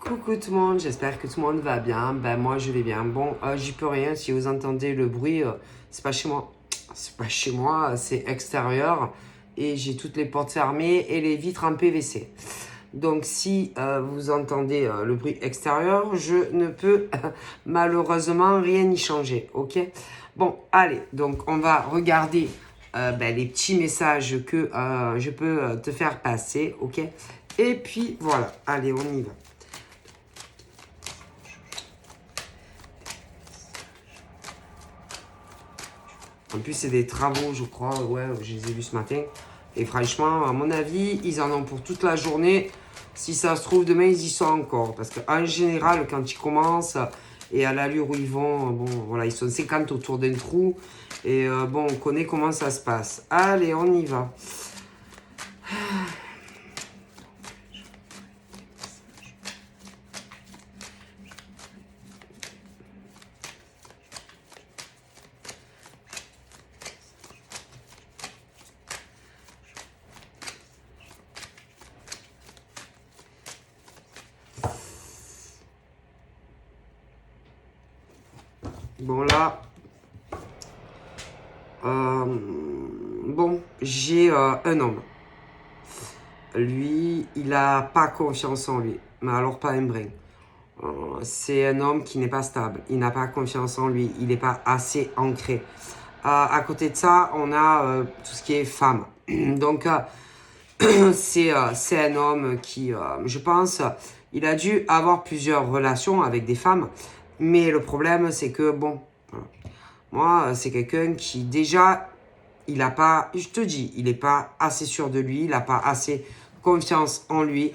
Coucou tout le monde, j'espère que tout le monde va bien. Ben moi je vais bien. Bon, j'y peux rien. Si vous entendez le bruit, c'est pas chez moi. C'est pas chez moi, c'est extérieur. Et j'ai toutes les portes fermées et les vitres en PVC. Donc si vous entendez le bruit extérieur, je ne peux malheureusement rien y changer. Ok? Bon, allez, donc on va regarder les petits messages que je peux te faire passer. Ok? Et puis voilà, allez, on y va. En plus, c'est des travaux, je crois. Ouais, je les ai vus ce matin. Et franchement, à mon avis, ils en ont pour toute la journée. Si ça se trouve, demain, ils y sont encore. Parce qu'en général, quand ils commencent et à l'allure où ils vont, bon, voilà, ils sont 50 autour d'un trou. Et bon, on connaît comment ça se passe. Allez, on y va. Bon, là, bon, j'ai un homme. Lui, il n'a pas confiance en lui. Mais alors, pas un brin. C'est un homme qui n'est pas stable. Il n'a pas confiance en lui. Il n'est pas assez ancré. À côté de ça, on a tout ce qui est femme. Donc, c'est un homme qui, je pense, il a dû avoir plusieurs relations avec des femmes. Mais le problème, c'est que, bon, voilà. Moi, c'est quelqu'un qui, déjà, il n'a pas, je te dis, il n'est pas assez sûr de lui. Il n'a pas assez confiance en lui.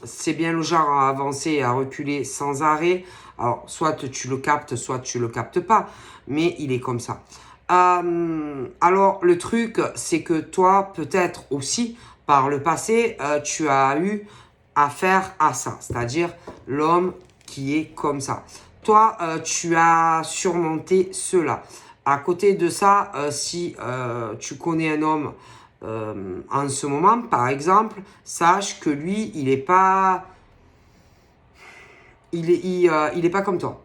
C'est bien le genre à avancer et à reculer sans arrêt. Alors, soit tu le captes, soit tu le captes pas. Mais il est comme ça. Alors, le truc, c'est que toi, peut-être aussi, par le passé, tu as eu affaire à ça. C'est-à-dire l'homme qui est comme ça. Toi, tu as surmonté cela. À côté de ça, si tu connais un homme en ce moment, par exemple, sache que lui, il est pas, il est pas comme toi.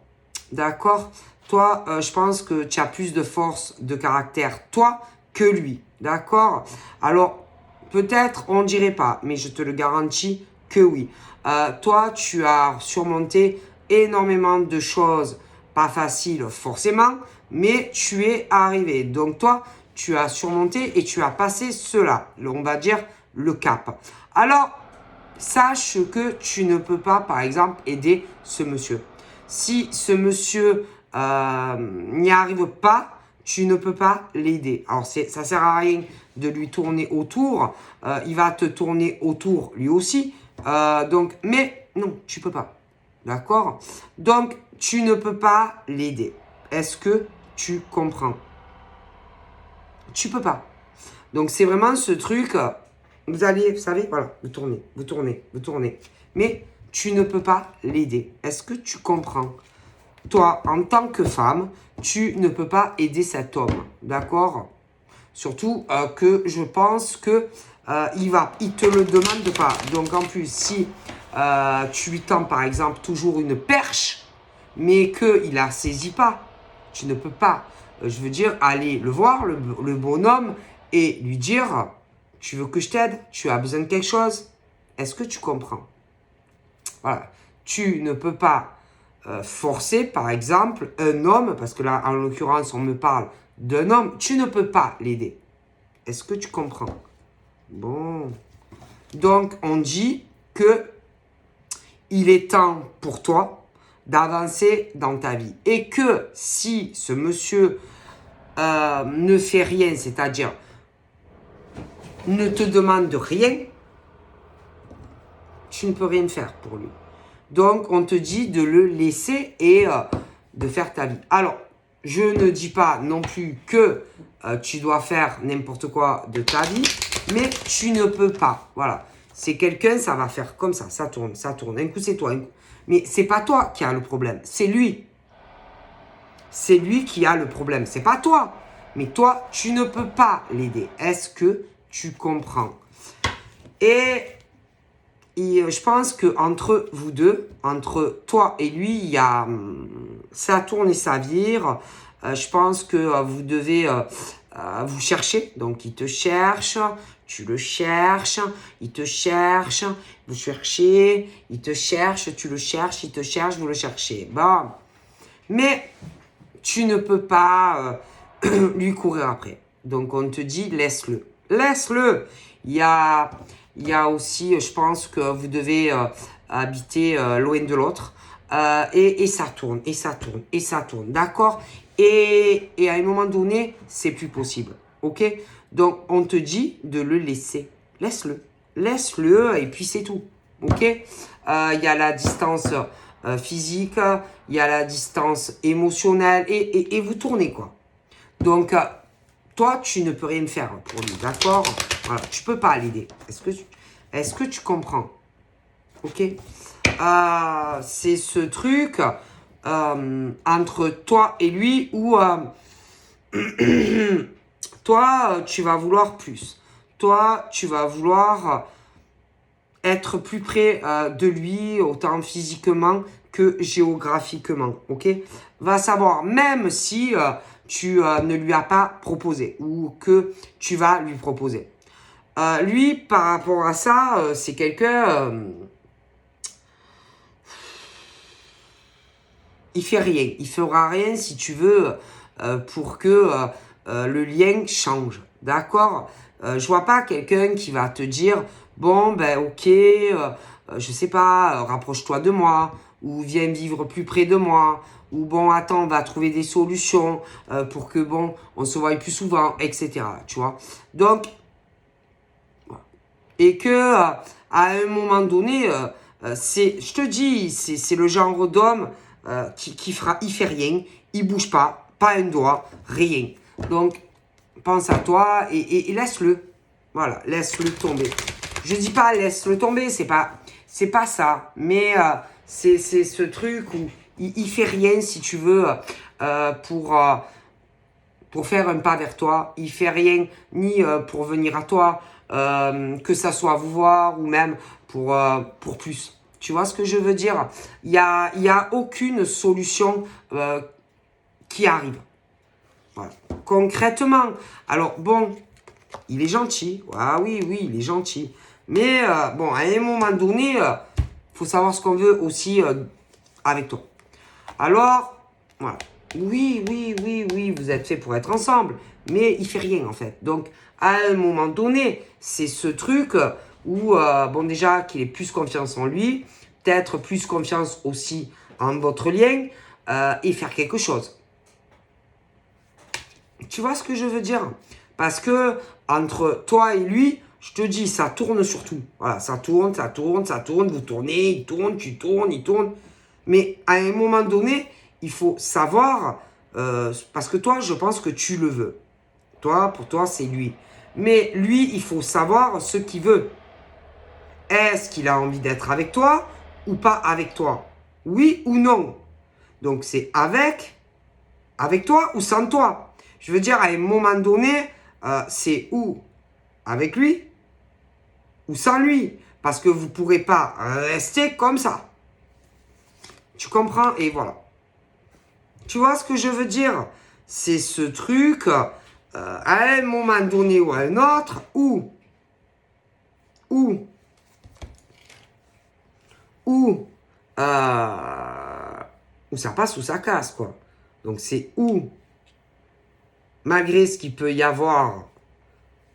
D'accord? Toi, je pense que tu as plus de force de caractère, toi, que lui. D'accord? Alors, peut-être, on dirait pas, mais je te le garantis que oui. Toi, tu as surmonté énormément de choses, pas faciles forcément, mais tu es arrivé. Donc, toi, tu as surmonté et tu as passé cela. On va dire le cap. Alors, sache que tu ne peux pas, par exemple, aider ce monsieur. Si ce monsieur n'y arrive pas, tu ne peux pas l'aider. Alors, ça sert à rien de lui tourner autour. Il va te tourner autour lui aussi. Donc, mais non, tu peux pas. D'accord? Donc, tu ne peux pas l'aider. Est-ce que tu comprends? Tu peux pas. Donc, c'est vraiment ce truc. Vous allez, vous savez, voilà, vous tournez, vous tournez, vous tournez. Mais tu ne peux pas l'aider. Est-ce que tu comprends? Toi, en tant que femme, tu ne peux pas aider cet homme. D'accord? Surtout que je pense que il te le demande pas. Donc en plus, si tu lui tends par exemple toujours une perche, mais qu'il la saisit pas, tu ne peux pas. Je veux dire, aller le voir, le bonhomme, et lui dire, tu veux que je t'aide? Tu as besoin de quelque chose? Est-ce que tu comprends? Voilà. Tu ne peux pas forcer, par exemple, un homme, parce que là, en l'occurrence, on me parle d'un homme, tu ne peux pas l'aider. Est-ce que tu comprends? Bon. Donc, on dit que il est temps pour toi d'avancer dans ta vie. Et que si ce monsieur ne fait rien, c'est-à-dire ne te demande rien, tu ne peux rien faire pour lui. Donc, on te dit de le laisser et de faire ta vie. Alors, je ne dis pas non plus que tu dois faire n'importe quoi de ta vie, mais tu ne peux pas. Voilà. C'est quelqu'un, ça va faire comme ça tourne, ça tourne. Un coup, c'est toi. Mais c'est pas toi qui as le problème, c'est lui. C'est lui qui a le problème, c'est pas toi. Mais toi, tu ne peux pas l'aider. Est-ce que tu comprends? Et je pense que entre vous deux, entre toi et lui, il y a ça tourne et ça vire. Je pense que vous devez vous chercher. Donc il te cherche, tu le cherches, il te cherche, vous cherchez, il te cherche, tu le cherches, il te cherche, vous le cherchez. Bon, mais tu ne peux pas lui courir après. Donc on te dit laisse-le, laisse-le. Il y a aussi, je pense que vous devez habiter loin de l'autre. Et ça tourne, et ça tourne, et ça tourne, d'accord? Et à un moment donné, c'est plus possible, ok? Donc, on te dit de le laisser. Laisse-le. Laisse-le, et puis c'est tout, ok? Il y a la distance physique, il y a la distance émotionnelle, et vous tournez, quoi. Donc, toi, tu ne peux rien faire pour lui, d'accord? Voilà, tu peux pas l'aider. Est-ce que tu comprends? Ok? C'est ce truc entre toi et lui où toi, tu vas vouloir plus. Toi, tu vas vouloir être plus près de lui, autant physiquement que géographiquement. Ok? Va savoir, même si tu ne lui as pas proposé ou que tu vas lui proposer. Lui, par rapport à ça, c'est quelqu'un... il fait rien. Il fera rien, si tu veux, pour que le lien change. D'accord? Je vois pas quelqu'un qui va te dire, bon, ben ok, je sais pas, rapproche-toi de moi, ou viens vivre plus près de moi, ou bon, attends, on va trouver des solutions pour que, bon, on se voie plus souvent, etc. Tu vois? Donc, voilà. Et que, à un moment donné, je te dis, c'est le genre d'homme il fait rien, il bouge pas, pas un doigt, rien. Donc, pense à toi et laisse-le. Voilà, laisse-le tomber. Je dis pas laisse-le tomber, c'est pas ça. Mais c'est ce truc où il fait rien, si tu veux, pour faire un pas vers toi. Il fait rien ni pour venir à toi, que ça soit vous voir ou même pour plus. Tu vois ce que je veux dire? Il y a aucune solution qui arrive. Voilà. Concrètement, alors bon, il est gentil. Ah oui, oui, il est gentil. Mais bon, à un moment donné, faut savoir ce qu'on veut aussi avec toi. Alors, voilà. Oui, oui, oui, oui, vous êtes fait pour être ensemble. Mais il fait rien en fait. Donc, à un moment donné, c'est ce truc où, bon, déjà, qu'il ait plus confiance en lui, peut-être plus confiance aussi en votre lien et faire quelque chose. Tu vois ce que je veux dire? Parce que entre toi et lui, je te dis, ça tourne surtout. Voilà, ça tourne, ça tourne, ça tourne, vous tournez, il tourne, tu tournes, il tourne. Mais à un moment donné, il faut savoir, parce que toi, je pense que tu le veux. Toi, pour toi, c'est lui. Mais lui, il faut savoir ce qu'il veut. Est-ce qu'il a envie d'être avec toi ou pas avec toi? Oui ou non? Donc, c'est avec toi ou sans toi. Je veux dire, à un moment donné, c'est ou avec lui ou sans lui. Parce que vous ne pourrez pas rester comme ça. Tu comprends? Et voilà. Tu vois ce que je veux dire? C'est ce truc, à un moment donné ou à un autre, où ça passe ou ça casse, quoi. Donc c'est où, malgré ce qu'il peut y avoir,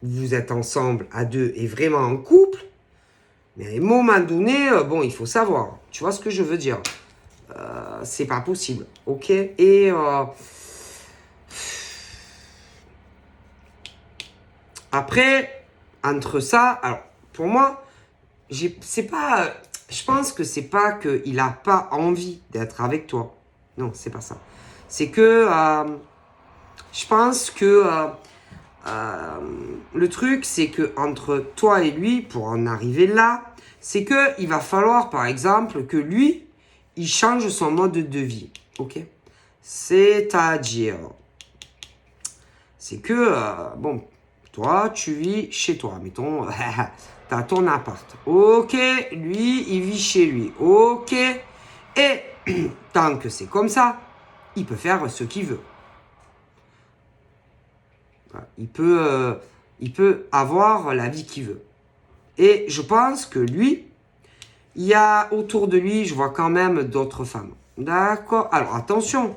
vous êtes ensemble à deux et vraiment en couple, mais à un moment donné, bon, il faut savoir. Tu vois ce que je veux dire? C'est pas possible, ok? Et après, entre ça, alors pour moi, c'est pas, je pense que c'est pas qu'il a pas envie d'être avec toi. Non, c'est pas ça. C'est que je pense que le truc, c'est que entre toi et lui, pour en arriver là, c'est que il va falloir, par exemple, que lui, il change son mode de vie, ok? C'est-à-dire, c'est que, bon, Toi, tu vis chez toi. Mettons, t'as ton appart. Ok, lui, il vit chez lui. Ok. Et tant que c'est comme ça, il peut faire ce qu'il veut. Il peut avoir la vie qu'il veut. Et je pense que lui, il y a autour de lui, je vois quand même d'autres femmes. D'accord? Alors attention,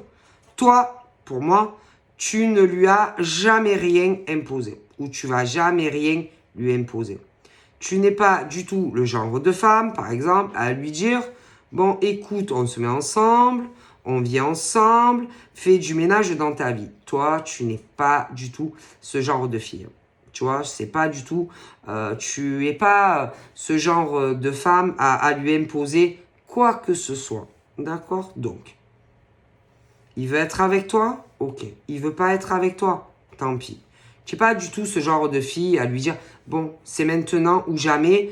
toi, pour moi, tu ne lui as jamais rien imposé. Ou tu vas jamais rien lui imposer. Tu n'es pas du tout le genre de femme, par exemple, à lui dire, bon, écoute, on se met ensemble, on vit ensemble, fais du ménage dans ta vie. Toi, tu n'es pas du tout ce genre de fille. Tu vois, c'est pas du tout, tu es pas ce genre de femme à lui imposer quoi que ce soit. D'accord? Donc, il veut être avec toi? Ok. Il veut pas être avec toi? Tant pis. Tu n'es pas du tout ce genre de fille à lui dire, bon, c'est maintenant ou jamais,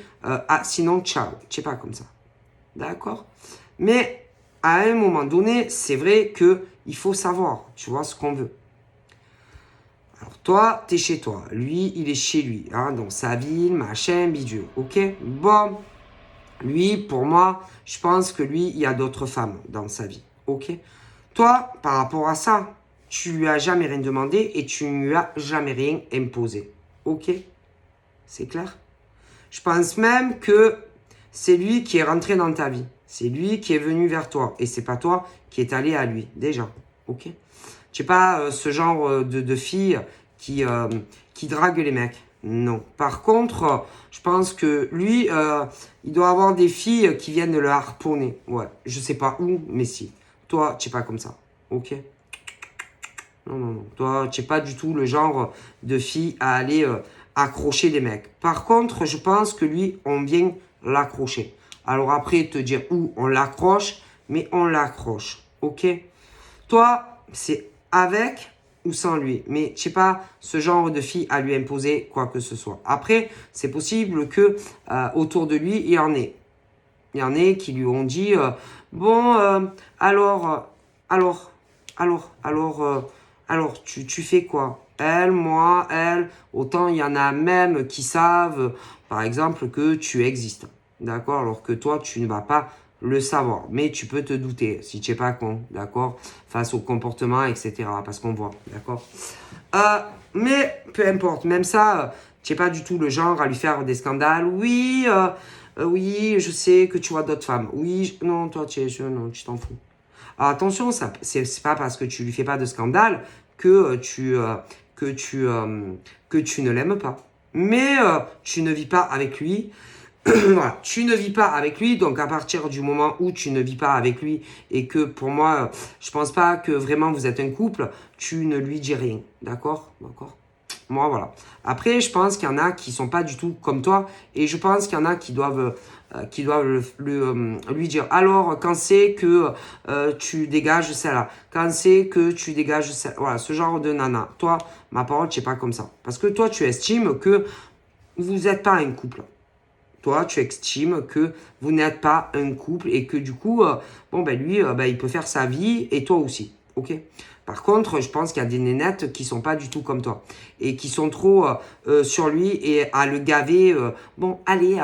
sinon, ciao. Tu n'es pas comme ça. D'accord? Mais à un moment donné, c'est vrai qu'il faut savoir, tu vois, ce qu'on veut. Alors toi, tu es chez toi. Lui, il est chez lui. Hein, dans sa ville, machin, bidule. Ok? Bon. Lui, pour moi, je pense que lui, il y a d'autres femmes dans sa vie. Ok? Toi, par rapport à ça, tu lui as jamais rien demandé et tu ne lui as jamais rien imposé. Ok? C'est clair? Je pense même que c'est lui qui est rentré dans ta vie. C'est lui qui est venu vers toi. Et c'est pas toi qui est allé à lui, déjà. Ok? Tu n'es pas ce genre de fille qui drague les mecs. Non. Par contre, je pense que lui, il doit avoir des filles qui viennent le harponner. Ouais, je sais pas où, mais si. Toi, tu n'es pas comme ça. Ok? Non, non, non. Toi, tu n'es pas du tout le genre de fille à aller accrocher les mecs. Par contre, je pense que lui, on vient l'accrocher. Alors après, te dire où on l'accroche, mais on l'accroche. Ok? Toi, c'est avec ou sans lui. Mais je sais pas ce genre de fille à lui imposer quoi que ce soit. Après, c'est possible que autour de lui, il y en ait. Il y en ait qui lui ont dit bon, alors, tu fais quoi? Elle, moi, elle. Autant il y en a même qui savent, par exemple, que tu existes. D'accord? Alors que toi, tu ne vas pas le savoir. Mais tu peux te douter, si tu n'es pas con, d'accord? Face au comportement, etc. Parce qu'on voit, d'accord? Mais peu importe, même ça, tu n'es pas du tout le genre à lui faire des scandales. Oui, oui, je sais que tu vois d'autres femmes. Oui, non, toi, non, tu t'en fous. Alors, attention, c'est pas parce que tu lui fais pas de scandale que que tu ne l'aimes pas. Mais tu ne vis pas avec lui. Voilà, tu ne vis pas avec lui, donc à partir du moment où tu ne vis pas avec lui et que pour moi, je pense pas que vraiment vous êtes un couple, tu ne lui dis rien, d'accord? D'accord? Moi, voilà. Après, je pense qu'il y en a qui sont pas du tout comme toi et je pense qu'il y en a qui doivent lui dire. Alors, quand c'est que tu dégages celle-là, quand c'est que tu dégages celle-là, voilà, ce genre de nana. Toi, ma parole, tu n'es pas comme ça. Parce que toi, tu estimes que vous n'êtes pas un couple. Toi, tu estimes que vous n'êtes pas un couple et que du coup, bon, ben lui, il peut faire sa vie et toi aussi. Ok? Par contre, je pense qu'il y a des nénettes qui sont pas du tout comme toi et qui sont trop sur lui et à le gaver. Bon, allez,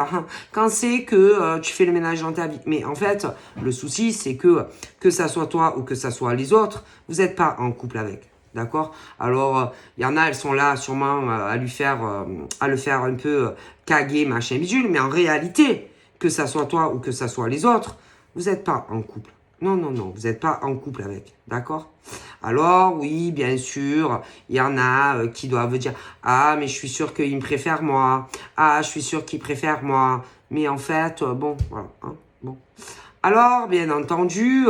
quand c'est que tu fais le ménage dans ta vie. Mais en fait, le souci, c'est que ça soit toi ou que ça soit les autres, vous n'êtes pas en couple avec. D'accord? Alors, il y en a, elles sont là sûrement à le faire un peu caguer, machin, bidule. Mais en réalité, que ça soit toi ou que ça soit les autres, vous n'êtes pas en couple. Non, non, non, vous n'êtes pas en couple avec. D'accord? Alors, oui, bien sûr, il y en a qui doivent dire ah, mais je suis sûr qu'il me préfère moi. Ah, je suis sûr qu'il préfère moi. Mais en fait, bon, voilà. Hein, bon. Alors, bien entendu,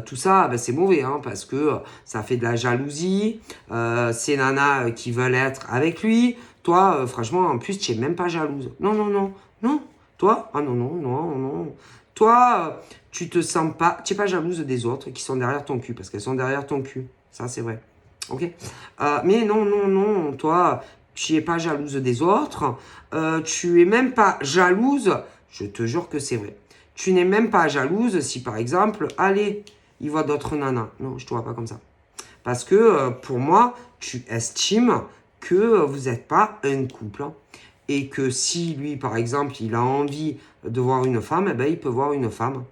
tout ça, c'est mauvais, hein, parce que ça fait de la jalousie. Ces nanas qui veulent être avec lui. Toi, franchement, en plus, tu n'es même pas jalouse. Non, non, non, non. Toi, ah non, non, non, non. Toi, tu te sens pas, tu n'es pas jalouse des autres qui sont derrière ton cul, parce qu'elles sont derrière ton cul. Ça, c'est vrai. Ok? Mais non, non, non. Toi, tu n'es pas jalouse des autres. Tu es même pas jalouse. Je te jure que c'est vrai. Tu n'es même pas jalouse si, par exemple, allez, il voit d'autres nanas. Non, je te vois pas comme ça. Parce que, pour moi, tu estimes que vous n'êtes pas un couple. Et que si lui, par exemple, il a envie de voir une femme, eh ben, il peut voir une femme.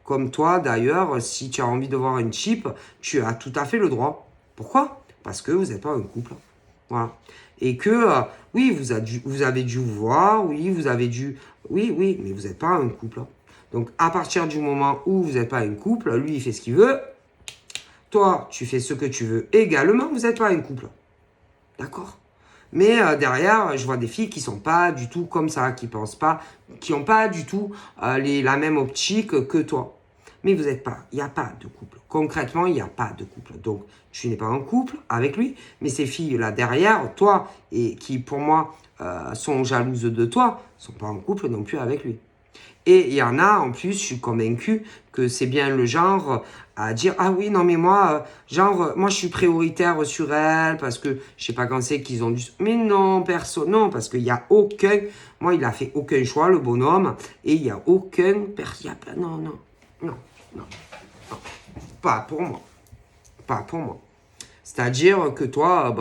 Comme toi, d'ailleurs, si tu as envie de voir un type, tu as tout à fait le droit. Pourquoi? Parce que vous n'êtes pas un couple. Voilà. Et que, oui, vous avez dû vous voir, oui, vous avez dû... Oui, mais vous n'êtes pas un couple. Donc, à partir du moment où vous n'êtes pas un couple, lui, il fait ce qu'il veut. Toi, tu fais ce que tu veux également, vous n'êtes pas un couple. D'accord? Mais derrière, je vois des filles qui sont pas du tout comme ça, qui pensent pas, qui n'ont pas du tout la même optique que toi. Mais vous n'êtes pas, il n'y a pas de couple. Concrètement, il n'y a pas de couple. Donc, tu n'es pas en couple avec lui, mais ces filles-là derrière, toi, et qui pour moi sont jalouses de toi, ne sont pas en couple non plus avec lui. Et il y en a, en plus, je suis convaincu que c'est bien le genre à dire « Ah oui, non mais moi, moi je suis prioritaire sur elle parce que je sais pas quand c'est qu'ils ont dû... » Mais non, personne, non, parce qu'il n'y a aucun... Moi, il a fait aucun choix, le bonhomme, et il n'y a aucun... Non, non, non, non, non, pas pour moi. Pas pour moi. C'est-à-dire que toi,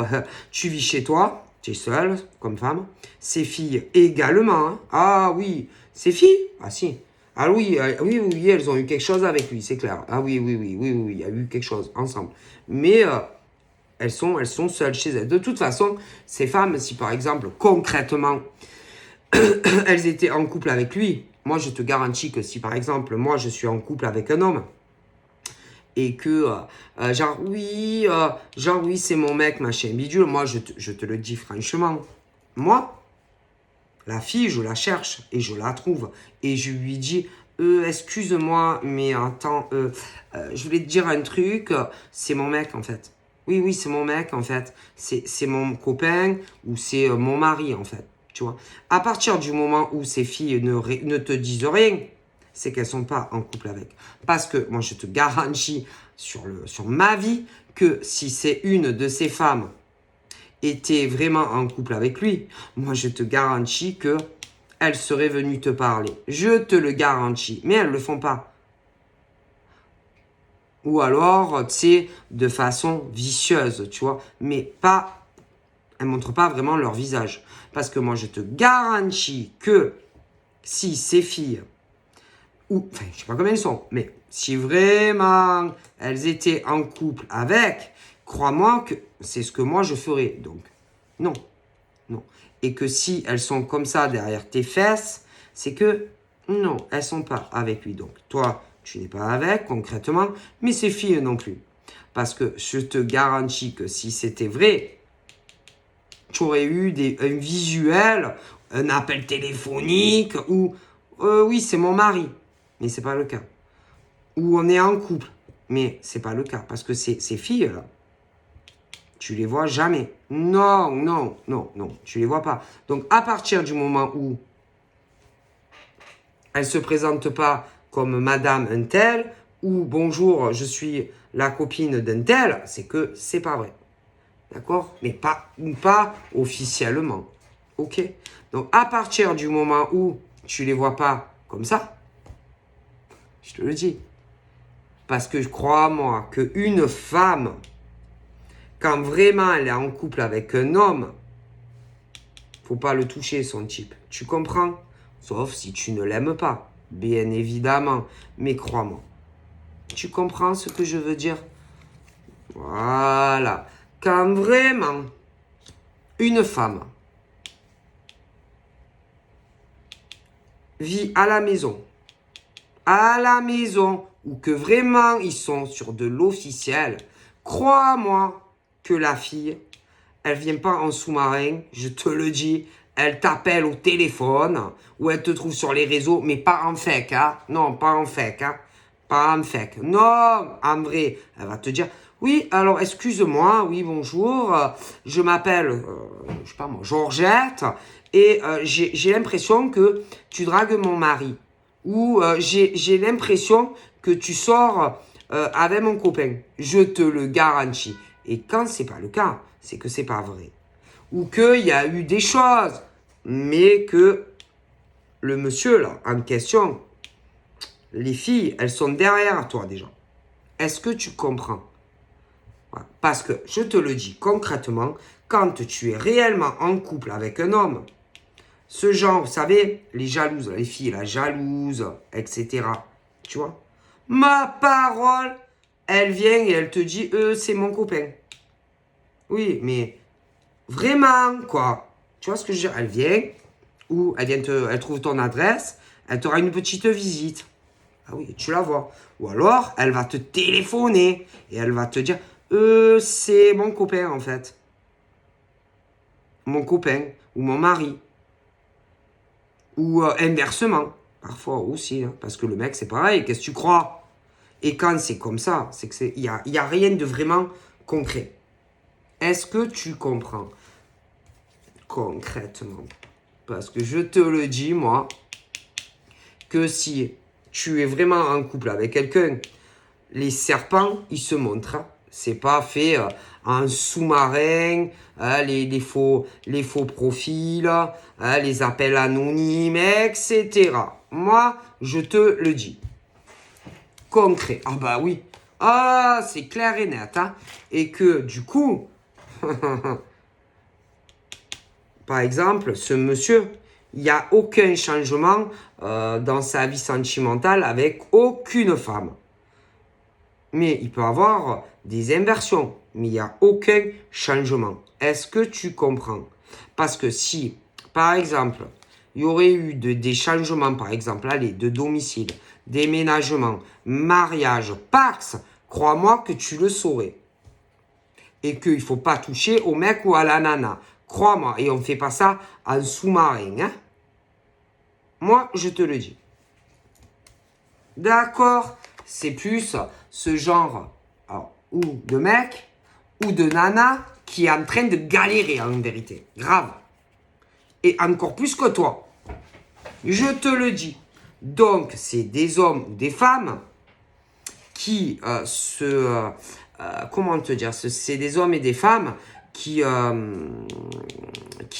tu vis chez toi, tu es seule comme femme, ces filles également. Hein. Ah oui, ces filles? Ah si. Ah oui, oui, elles ont eu quelque chose avec lui, c'est clair. Ah oui, il y a eu quelque chose ensemble. Mais elles sont seules chez elles. De toute façon, ces femmes, si par exemple, concrètement, elles étaient en couple avec lui, moi je te garantis que si par exemple, moi je suis en couple avec un homme, et que, genre oui, c'est mon mec, machin, bidule. Moi, je te le dis franchement. Moi, la fille, je la cherche et je la trouve. Et je lui dis, excuse-moi, mais attends, je voulais te dire un truc, c'est mon mec, en fait. Oui, c'est mon mec, en fait. C'est mon copain ou c'est mon mari, en fait. Tu vois. À partir du moment où ces filles ne te disent rien, c'est qu'elles ne sont pas en couple avec. Parce que moi, je te garantis sur ma vie que si c'est une de ces femmes était vraiment en couple avec lui, moi, je te garantis que elle serait venue te parler. Je te le garantis. Mais elles ne le font pas. Ou alors, tu sais, de façon vicieuse, tu vois. Mais pas... Elles ne montrent pas vraiment leur visage. Parce que moi, je te garantis que si ces filles... Ou, enfin, je sais pas combien elles sont, mais si vraiment elles étaient en couple avec, crois-moi que c'est ce que moi je ferais. Donc, non. Et que si elles sont comme ça derrière tes fesses, c'est que non, elles sont pas avec lui. Donc, toi, tu n'es pas avec concrètement, mais ces filles non plus. Parce que je te garantis que si c'était vrai, tu aurais eu un visuel, un appel téléphonique ou oui, c'est mon mari. Mais c'est pas le cas. Ou on est en couple. Mais c'est pas le cas. Parce que ces filles-là, tu les vois jamais. Non. Tu les vois pas. Donc, à partir du moment où elles se présentent pas comme madame un tel, ou bonjour, je suis la copine d'un tel, c'est que c'est pas vrai. D'accord? Mais pas officiellement. Ok? Donc, à partir du moment où tu les vois pas comme ça, je te le dis. Parce que crois-moi qu'une femme, quand vraiment elle est en couple avec un homme, faut pas le toucher, son type. Tu comprends? Sauf si tu ne l'aimes pas, bien évidemment. Mais crois-moi. Tu comprends ce que je veux dire? Voilà. Quand vraiment une femme vit à la maison, ou que vraiment ils sont sur de l'officiel, crois-moi que la fille, elle vient pas en sous-marin, je te le dis, elle t'appelle au téléphone, ou elle te trouve sur les réseaux, mais pas en fake, hein. Non, pas en fake, hein. Pas en fake. Non, en vrai, elle va te dire, oui, alors excuse-moi, oui, bonjour, je m'appelle, je sais pas moi, Georgette, et j'ai l'impression que tu dragues mon mari. Ou j'ai l'impression que tu sors avec mon copain. Je te le garantis. Et quand c'est pas le cas, c'est que c'est pas vrai. Ou qu'il y a eu des choses, mais que le monsieur là, en question, les filles, elles sont derrière toi déjà. Est-ce que tu comprends? Voilà. Parce que, je te le dis concrètement, quand tu es réellement en couple avec un homme, ce genre, vous savez, les jalouses, les filles, la jalouse, etc. Tu vois? Ma parole, elle vient et elle te dit, c'est mon copain. Oui, mais vraiment, quoi. Tu vois ce que je veux dire? Elle vient, ou elle trouve ton adresse, elle t'aura une petite visite. Ah oui, tu la vois. Ou alors, elle va te téléphoner et elle va te dire, c'est mon copain, en fait. Mon copain, ou mon mari. Ou inversement, parfois aussi, hein, parce que le mec, c'est pareil, qu'est-ce que tu crois? Et quand c'est comme ça, c'est que y a rien de vraiment concret. Est-ce que tu comprends? Concrètement. Parce que je te le dis, moi, que si tu es vraiment en couple avec quelqu'un, les serpents, ils se montrent. C'est pas fait en sous-marin, les faux profils, les appels anonymes, etc. Moi, je te le dis. Concret. Ah bah oui. Ah, c'est clair et net. Hein. Et que du coup, par exemple, ce monsieur, il n'y a aucun changement dans sa vie sentimentale avec aucune femme. Mais il peut avoir des inversions, mais il n'y a aucun changement. Est-ce que tu comprends? Parce que si, par exemple, il y aurait eu des changements, par exemple, allez, de domicile, déménagement, mariage, Pax, crois-moi que tu le saurais. Et qu'il ne faut pas toucher au mec ou à la nana. Crois-moi, et on ne fait pas ça en sous-marin. Hein? Moi, je te le dis. D'accord? C'est plus ce genre ou de mec ou de nana qui est en train de galérer en vérité. Grave. Et encore plus que toi. Je te le dis. Donc, c'est des hommes ou des femmes qui comment te dire? C'est des hommes et des femmes qui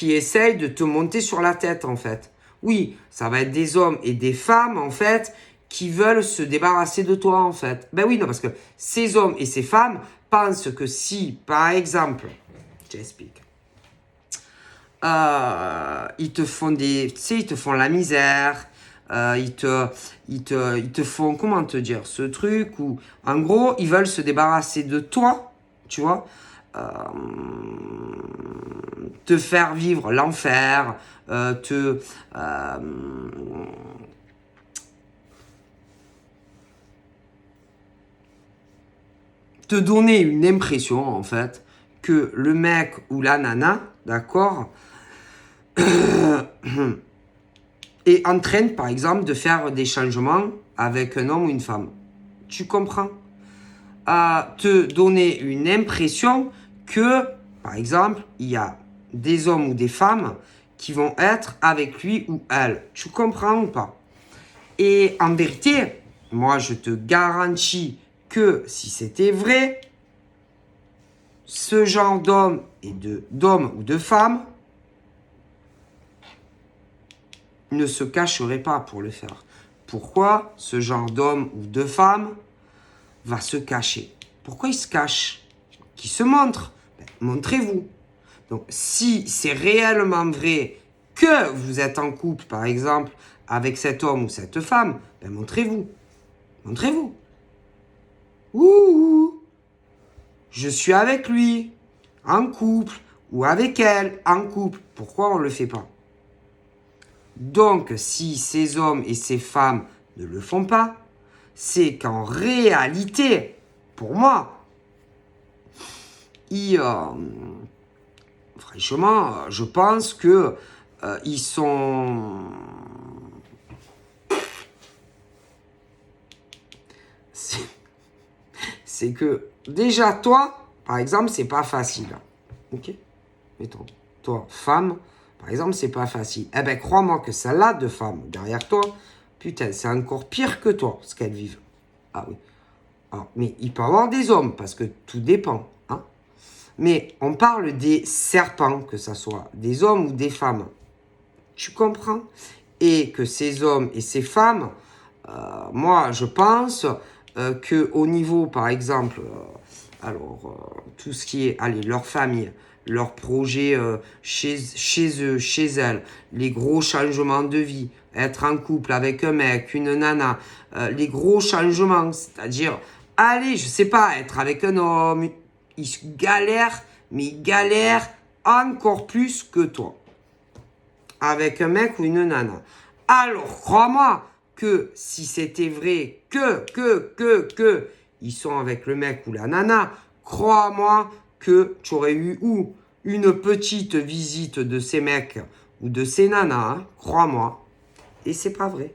essayent de te monter sur la tête, en fait. Oui, ça va être des hommes et des femmes, en fait, qui veulent se débarrasser de toi, en fait. Ben oui, non, parce que ces hommes et ces femmes pensent que si, par exemple, j'explique, ils te font tu sais, ils te font la misère, ils te font, comment te dire, ce truc où, en gros, ils veulent se débarrasser de toi, tu vois, te faire vivre l'enfer, te donner une impression, en fait, que le mec ou la nana, d'accord, est en train, par exemple, de faire des changements avec un homme ou une femme. Tu comprends? À te donner une impression que, par exemple, il y a des hommes ou des femmes qui vont être avec lui ou elle. Tu comprends ou pas? Et en vérité, moi, je te garantis que si c'était vrai, ce genre d'homme et d'hommes ou de femmes ne se cacherait pas pour le faire. Pourquoi ce genre d'homme ou de femme va se cacher? Pourquoi il se cache? Qui se montre? Montrez-vous. Donc, si c'est réellement vrai que vous êtes en couple, par exemple, avec cet homme ou cette femme, montrez-vous. Montrez-vous. Ouh, je suis avec lui, en couple, ou avec elle, en couple. Pourquoi on ne le fait pas? Donc, si ces hommes et ces femmes ne le font pas, c'est qu'en réalité, pour moi, franchement, je pense que ils sont... C'est que, déjà, toi, par exemple, c'est pas facile. Ok? Mettons, toi, femme, par exemple, c'est pas facile. Eh ben, crois-moi que celle-là de femme derrière toi, putain, c'est encore pire que toi, ce qu'elles vivent. Ah oui. Alors, mais il peut y avoir des hommes, parce que tout dépend. Hein. Mais on parle des serpents, que ce soit des hommes ou des femmes. Tu comprends? Et que ces hommes et ces femmes, moi, je pense qu'au niveau, par exemple, tout ce qui est, allez, leur famille, leurs projets chez eux, chez elles, les gros changements de vie, être en couple avec un mec, une nana, les gros changements, c'est-à-dire, allez, je sais pas, être avec un homme, ils galèrent, mais ils galèrent encore plus que toi. Avec un mec ou une nana. Alors, crois-moi que si c'était vrai que ils sont avec le mec ou la nana, crois-moi que tu aurais eu une petite visite de ces mecs ou de ces nanas, hein, crois-moi. Et c'est pas vrai.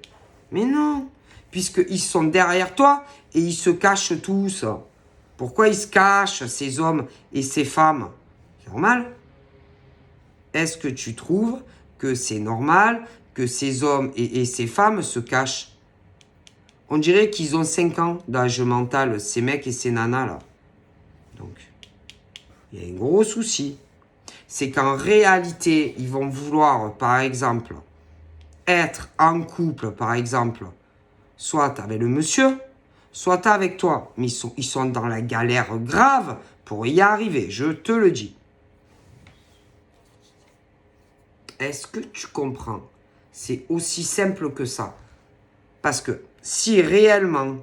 Mais non, puisqu'ils sont derrière toi et ils se cachent tous. Pourquoi ils se cachent, ces hommes et ces femmes? C'est normal. Est-ce que tu trouves que c'est normal que ces hommes et ces femmes se cachent? On dirait qu'ils ont 5 ans d'âge mental, ces mecs et ces nanas là. Donc, il y a un gros souci. C'est qu'en réalité, ils vont vouloir, par exemple, être en couple, par exemple, soit avec le monsieur, soit avec toi. Mais ils sont dans la galère grave pour y arriver, je te le dis. Est-ce que tu comprends? C'est aussi simple que ça. Parce que si réellement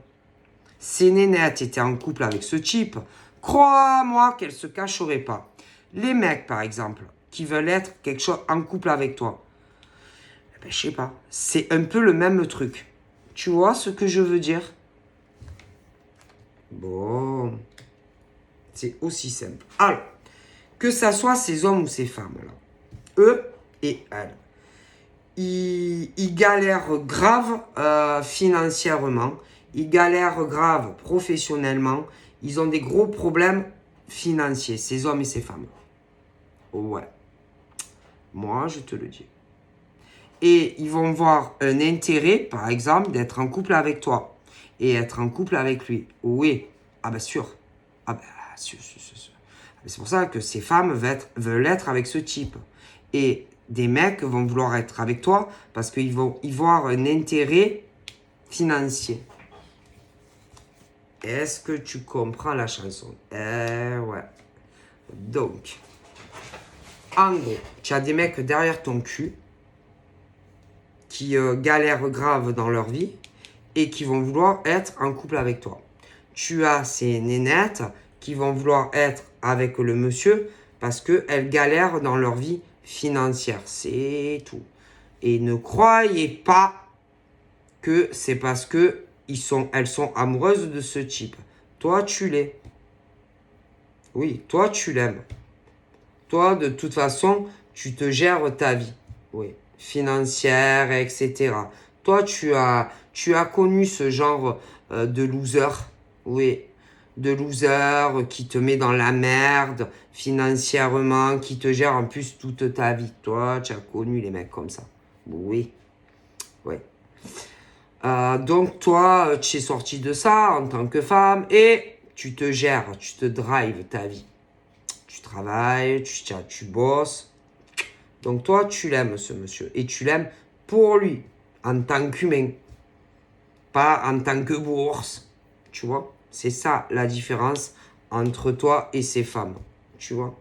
ces nénettes étaient en couple avec ce type, crois-moi qu'elles ne se cacheraient pas. Les mecs, par exemple, qui veulent être quelque chose en couple avec toi, ben, je sais pas, c'est un peu le même truc. Tu vois ce que je veux dire? Bon, c'est aussi simple. Alors, que ça soit ces hommes ou ces femmes-là, eux et elles, ils galèrent grave financièrement, ils galèrent grave professionnellement, ils ont des gros problèmes financiers, ces hommes et ces femmes. Ouais, moi je te le dis. Et ils vont voir un intérêt, par exemple, d'être en couple avec toi et être en couple avec lui. Oui, ah ben sûr. Ah ben sûr. C'est pour ça que ces femmes veulent être avec ce type. Et des mecs vont vouloir être avec toi parce qu'ils vont y voir un intérêt financier. Est-ce que tu comprends la chanson? Ouais. Donc, en gros, tu as des mecs derrière ton cul qui galèrent grave dans leur vie et qui vont vouloir être en couple avec toi. Tu as ces nénettes qui vont vouloir être avec le monsieur parce qu'elles galèrent dans leur vie financière. C'est tout. Et ne croyez pas que c'est parce que elles sont amoureuses de ce type. Toi, tu l'es. Oui, toi, tu l'aimes. Toi, de toute façon, tu te gères ta vie. Oui, financière, etc. Toi, tu as connu ce genre de loser. Oui, de loser qui te met dans la merde financièrement, qui te gère en plus toute ta vie. Toi, tu as connu les mecs comme ça. Oui. Oui. Donc toi, tu es sorti de ça en tant que femme et tu te gères, tu te drives ta vie. Tu travailles, tu bosses. Donc toi, tu l'aimes ce monsieur et tu l'aimes pour lui, en tant qu'humain, pas en tant que bourse. Tu vois? C'est ça la différence entre toi et ces femmes, tu vois,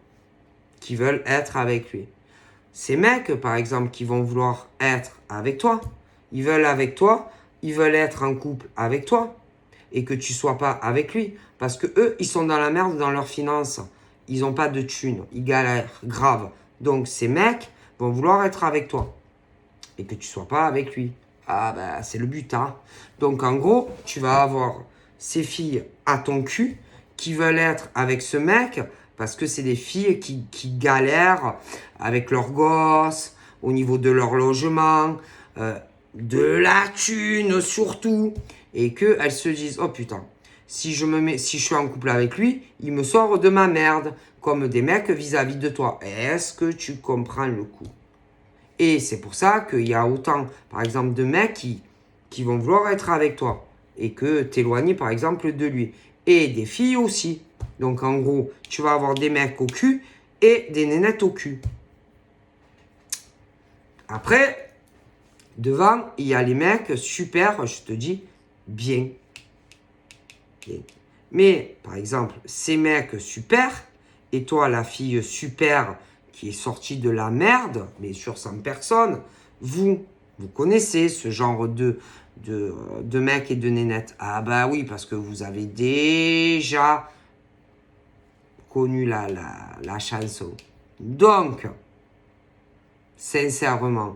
qui veulent être avec lui. Ces mecs, par exemple, qui vont vouloir être avec toi, ils veulent être en couple avec toi et que tu sois pas avec lui. Parce que eux, ils sont dans la merde dans leurs finances. Ils n'ont pas de thunes. Ils galèrent grave. Donc, ces mecs vont vouloir être avec toi et que tu sois pas avec lui. Ah ben, c'est le but, hein. Donc, en gros, tu vas avoir ces filles à ton cul qui veulent être avec ce mec parce que c'est des filles qui galèrent avec leurs gosses, au niveau de leur logement, de la thune surtout, et qu'elles se disent, oh putain, si je suis en couple avec lui, il me sort de ma merde, comme des mecs vis-à-vis de toi. Est-ce que tu comprends le coup? Et c'est pour ça qu'il y a autant, par exemple, de mecs qui vont vouloir être avec toi et que t'éloigner, par exemple, de lui. Et des filles aussi. Donc, en gros, tu vas avoir des mecs au cul et des nénettes au cul. Après, devant, il y a les mecs super, je te dis, bien. Mais, par exemple, ces mecs super, et toi, la fille super qui est sortie de la merde, mais sur 100 personnes, vous connaissez ce genre de mec et de nénette. Ah bah oui, parce que vous avez déjà connu la chanson. Donc, sincèrement,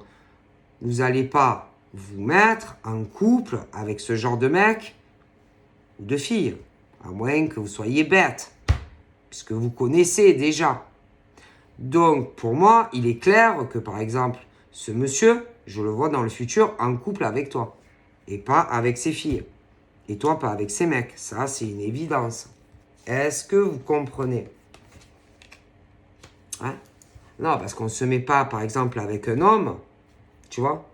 vous n'allez pas vous mettre en couple avec ce genre de mec ou de fille, à moins que vous soyez bête, puisque vous connaissez déjà. Donc, pour moi, il est clair que, par exemple, ce monsieur, je le vois dans le futur en couple avec toi, et pas avec ses filles, et toi, pas avec ses mecs. Ça, c'est une évidence. Est-ce que vous comprenez? Hein? Non, parce qu'on ne se met pas, par exemple, avec un homme, tu vois,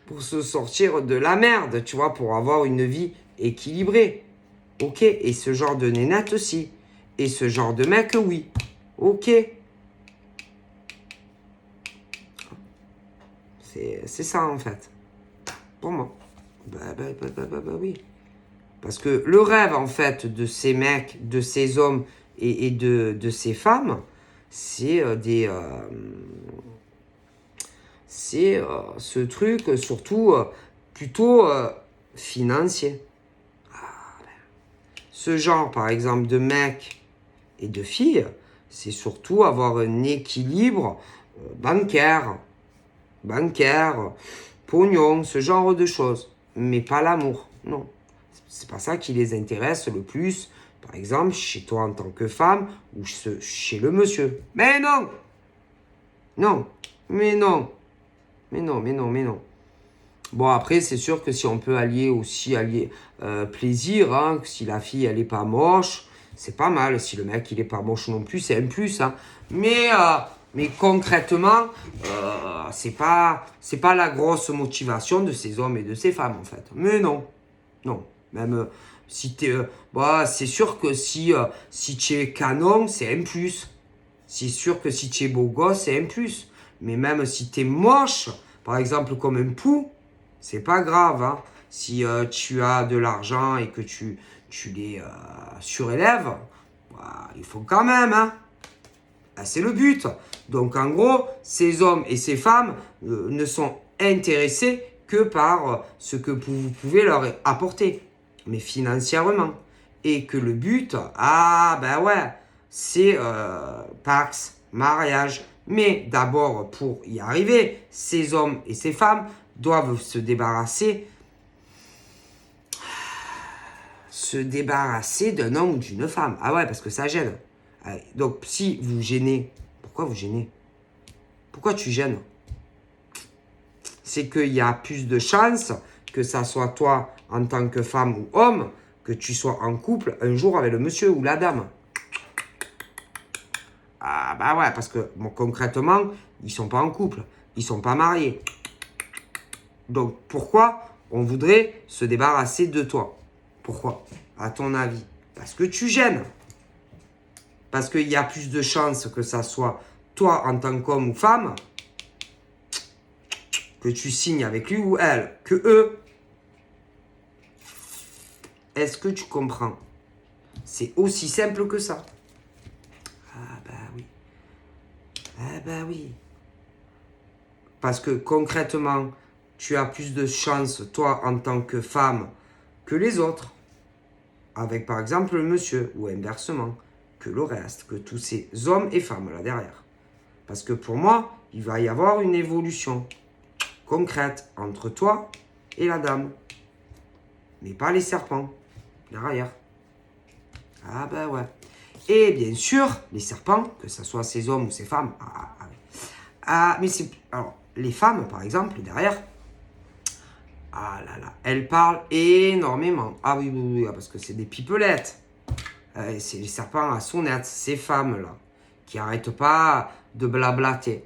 pour se sortir de la merde, tu vois, pour avoir une vie équilibrée. Ok, et ce genre de nénette aussi. Et ce genre de mec, oui. Ok. C'est ça, en fait. Pour moi. Bah oui. Parce que le rêve, en fait, de ces mecs, de ces hommes et de ces femmes, c'est ce truc, surtout, plutôt financier. Ce genre, par exemple, de mecs et de filles, c'est surtout avoir un équilibre bancaire, pognon, ce genre de choses. Mais pas l'amour, non. C'est pas ça qui les intéresse le plus, par exemple, chez toi en tant que femme ou chez le monsieur. Mais non! Non, mais non. Mais non, mais non, mais non. Bon, après, c'est sûr que si on peut allier plaisir, hein, que si la fille, elle est pas moche, c'est pas mal. Si le mec, il est pas moche non plus, c'est un plus. Hein. Mais concrètement, c'est pas la grosse motivation de ces hommes et de ces femmes, en fait. Mais non. Non. Même si t'es... bah, c'est sûr que si tu es canon, c'est un plus. C'est sûr que si tu es beau gosse, c'est un plus. Mais même si tu es moche, par exemple comme un pou, c'est pas grave. Hein. Si tu as de l'argent et que tu les surélèves, bah, il faut quand même. Hein. Ah, c'est le but. Donc en gros, ces hommes et ces femmes ne sont intéressés que par ce que vous pouvez leur apporter, mais financièrement. Et que le but, ah ben ouais, c'est Pax, mariage. Mais d'abord, pour y arriver, ces hommes et ces femmes doivent se débarrasser d'un homme ou d'une femme. Ah ouais, parce que ça gêne. Donc, si vous gênez, pourquoi vous gênez? Pourquoi tu gênes? C'est qu'il y a plus de chances que ça soit toi en tant que femme ou homme, que tu sois en couple un jour avec le monsieur ou la dame. Ah bah ouais, parce que bon, concrètement, ils sont pas en couple, ils sont pas mariés. Donc pourquoi on voudrait se débarrasser de toi? Pourquoi? À ton avis? Parce que tu gênes. Parce qu'il y a plus de chances que ça soit toi en tant qu'homme ou femme, que tu signes avec lui ou elle, que eux. Est-ce que tu comprends? C'est aussi simple que ça. Ah bah oui. Ah bah oui. Parce que concrètement, tu as plus de chances, toi, en tant que femme, que les autres. Avec par exemple le monsieur, ou inversement, que le reste, que tous ces hommes et femmes là derrière. Parce que pour moi, il va y avoir une évolution concrète entre toi et la dame. Mais pas les serpents, derrière. Ah bah ouais. Et bien sûr, les serpents, que ce soit ces hommes ou ces femmes. Mais c'est... Alors, les femmes, par exemple, derrière, ah là là, elles parlent énormément. Ah oui, oui, oui, parce que c'est des pipelettes. C'est les serpents à sonnettes, ces femmes-là, qui n'arrêtent pas de blablater.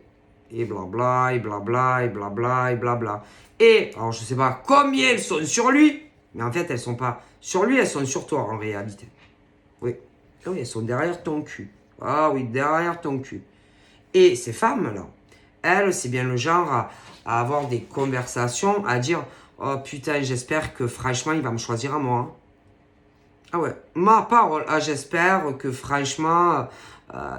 Et blabla, et blabla, et blabla, et blabla. Et, alors je sais pas combien elles sont sur lui, mais en fait, elles sont pas sur lui, elles sont sur toi en réalité. Oui, oui, elles sont derrière ton cul. Ah oui, derrière ton cul. Et ces femmes-là, elles, c'est bien le genre à avoir des conversations, à dire « Oh putain, j'espère que franchement, il va me choisir à moi. Hein. Ah ouais, ma parole. Ah, j'espère que franchement,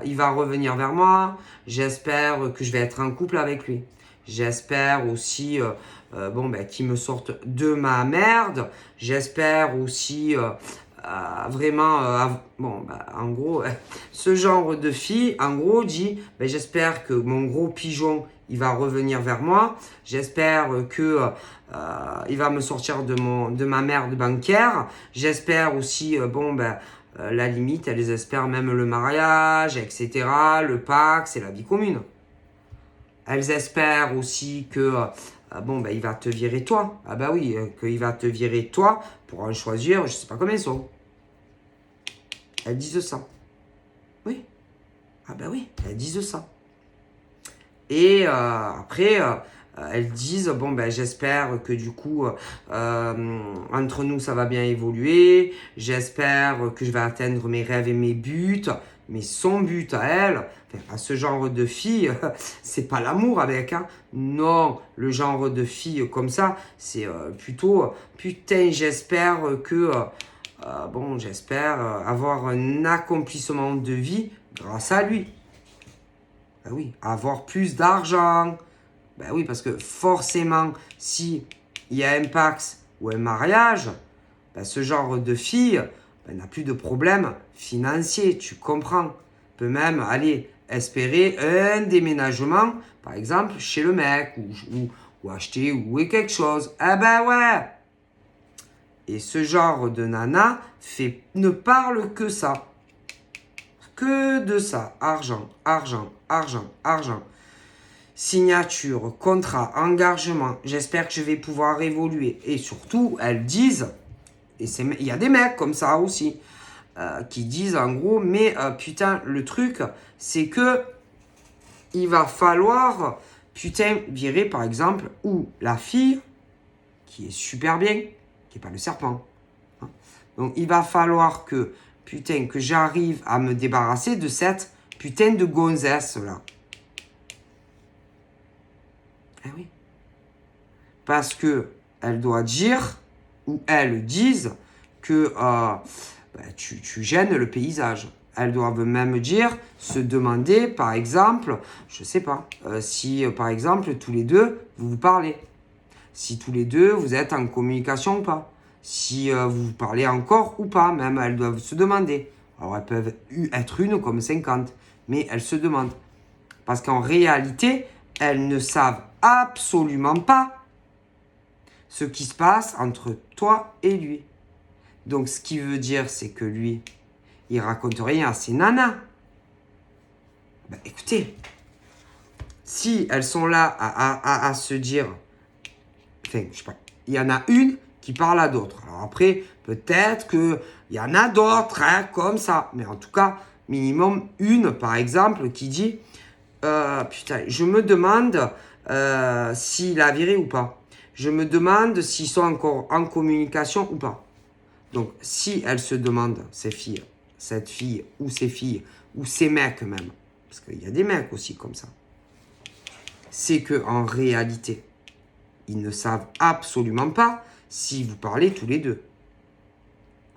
il va revenir vers moi. J'espère que je vais être en couple avec lui. J'espère aussi bon, ben, qu'il me sorte de ma merde. J'espère aussi vraiment... bon, ben, en gros, ce genre de fille, en gros, dit, ben, j'espère que mon gros pigeon, il va revenir vers moi. J'espère que il va me sortir de ma merde bancaire. J'espère aussi, bon, ben, la limite, elles espèrent même le mariage, etc., le pacte, c'est la vie commune. Elles espèrent aussi que, bon, ben, il va te virer toi. Ah bah oui, qu'il va te virer toi pour en choisir, je sais pas combien ils sont. Elles disent ça. Oui. Ah bah oui, elles disent ça. Et après, elles disent, bon, ben, j'espère que du coup, entre nous, ça va bien évoluer. J'espère que je vais atteindre mes rêves et mes buts. Mais son but à elle, enfin, à ce genre de fille, c'est pas l'amour avec, hein. Non, le genre de fille comme ça, c'est plutôt, putain, j'espère que, bon, j'espère avoir un accomplissement de vie grâce à lui. Ben oui, avoir plus d'argent. Ben oui, parce que forcément, si il y a un pax ou un mariage, ben ce genre de fille ben, n'a plus de problème financier, tu comprends. Peut même aller espérer un déménagement, par exemple, chez le mec, ou acheter ou quelque chose. Eh ben ouais. Et ce genre de nana ne parle que ça. Que de ça. Argent, argent, argent, argent. Signature, contrat, engagement. J'espère que je vais pouvoir évoluer. Et surtout, elles disent, et il y a des mecs comme ça aussi, qui disent en gros, mais putain, le truc, c'est que il va falloir, putain, virer par exemple, ou la fille, qui est super bien, qui n'est pas le serpent. Hein. Donc il va falloir que, putain, que j'arrive à me débarrasser de cette putain de gonzesse là. Eh oui. Parce que elle doit dire, ou elles disent, que tu gênes le paysage. Elles doivent même dire, se demander, par exemple, je sais pas, si par exemple tous les deux vous vous parlez, si tous les deux vous êtes en communication ou pas, si vous vous parlez encore ou pas, même elles doivent se demander. Alors elles peuvent être une comme 50, mais elles se demandent. Parce qu'en réalité, elles ne savent absolument pas ce qui se passe entre toi et lui. Donc, ce qui veut dire, c'est que lui, il raconte rien à ses nanas. Ben, écoutez, si elles sont là à se dire, enfin, je sais pas, il y en a une qui parle à d'autres. Alors après, peut-être qu'il y en a d'autres, hein, comme ça. Mais en tout cas, minimum une, par exemple, qui dit, putain, je me demande s'il a viré ou pas. Je me demande s'ils sont encore en communication ou pas. Donc, si elles se demandent, ces filles, cette fille, ou ces filles, ou ces mecs même, parce qu'il y a des mecs aussi comme ça, c'est qu'en réalité, ils ne savent absolument pas si vous parlez tous les deux.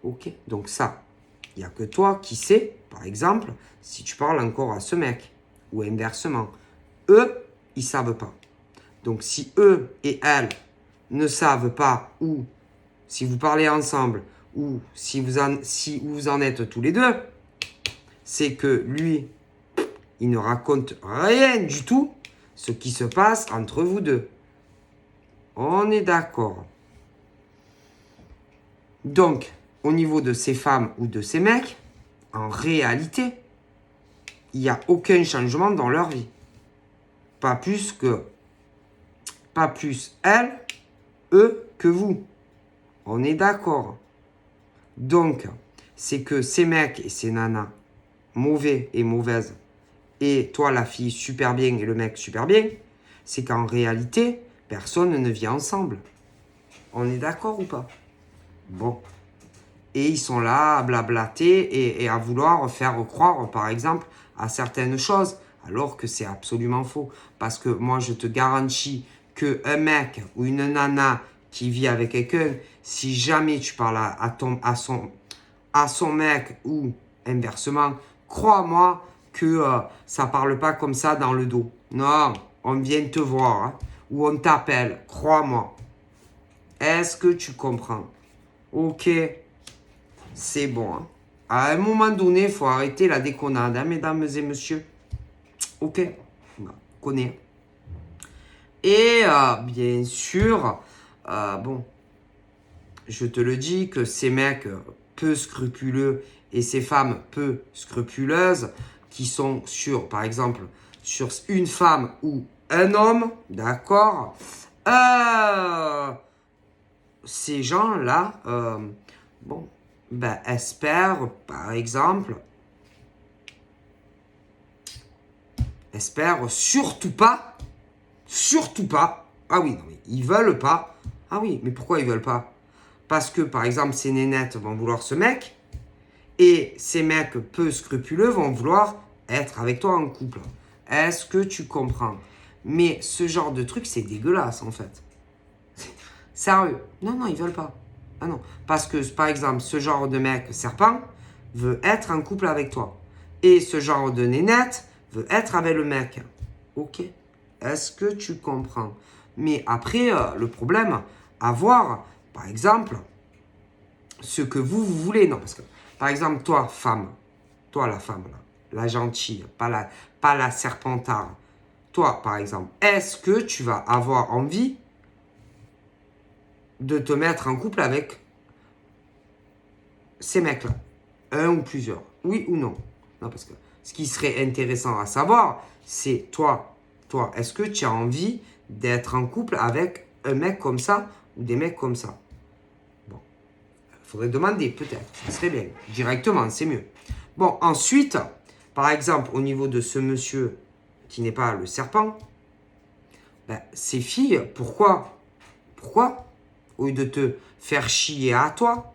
Ok, donc ça, il n'y a que toi qui sais, par exemple, si tu parles encore à ce mec, ou inversement. Eux, ils ne savent pas. Donc, si eux et elles ne savent pas, ou si vous parlez ensemble, ou si vous en êtes tous les deux, c'est que lui, il ne raconte rien du tout ce qui se passe entre vous deux. On est d'accord. Donc, au niveau de ces femmes ou de ces mecs, en réalité, il n'y a aucun changement dans leur vie. Pas plus elles, eux, que vous. On est d'accord. Donc, c'est que ces mecs et ces nanas, mauvais et mauvaises, et toi la fille super bien et le mec super bien, c'est qu'en réalité, personne ne vit ensemble. On est d'accord ou pas? Bon. Et ils sont là à blablater et à vouloir faire croire, par exemple, à certaines choses, alors que c'est absolument faux. Parce que moi, je te garantis qu'un mec ou une nana qui vit avec quelqu'un, si jamais tu parles à son mec ou inversement, crois-moi que ça parle pas comme ça dans le dos. Non, on vient te voir hein, ou on t'appelle, crois-moi. Est-ce que tu comprends? Ok, c'est bon. Hein. À un moment donné, il faut arrêter la déconnade, hein, mesdames et messieurs. Ok, on connaît. Et bien sûr, bon, je te le dis que ces mecs peu scrupuleux et ces femmes peu scrupuleuses qui sont sur, par exemple, sur une femme ou un homme, d'accord, ces gens-là, bon, ben, espèrent, par exemple, surtout pas, ah oui, non, mais ils veulent pas, ah oui, mais pourquoi ils veulent pas? Parce que, par exemple, ces nénettes vont vouloir ce mec, et ces mecs peu scrupuleux vont vouloir être avec toi en couple. Est-ce que tu comprends? Mais ce genre de truc, c'est dégueulasse, en fait. Sérieux. Non, non, ils veulent pas. Ah non. Parce que, par exemple, ce genre de mec serpent veut être en couple avec toi. Et ce genre de nénette veut être avec le mec. Ok. Est-ce que tu comprends? Mais après, le problème, à voir, par exemple, ce que vous voulez. Non, parce que, par exemple, toi, femme, toi, la femme, là, la gentille, pas la serpentard. Toi, par exemple, est-ce que tu vas avoir envie de te mettre en couple avec ces mecs-là? Un ou plusieurs. Oui ou non? Non, parce que ce qui serait intéressant à savoir, c'est toi, est-ce que tu as envie d'être en couple avec un mec comme ça ou des mecs comme ça? Bon, il faudrait demander peut-être, ça serait bien. Directement, c'est mieux. Bon, ensuite, par exemple, au niveau de ce monsieur qui n'est pas le serpent, ben, ces filles, pourquoi, au lieu de te faire chier à toi,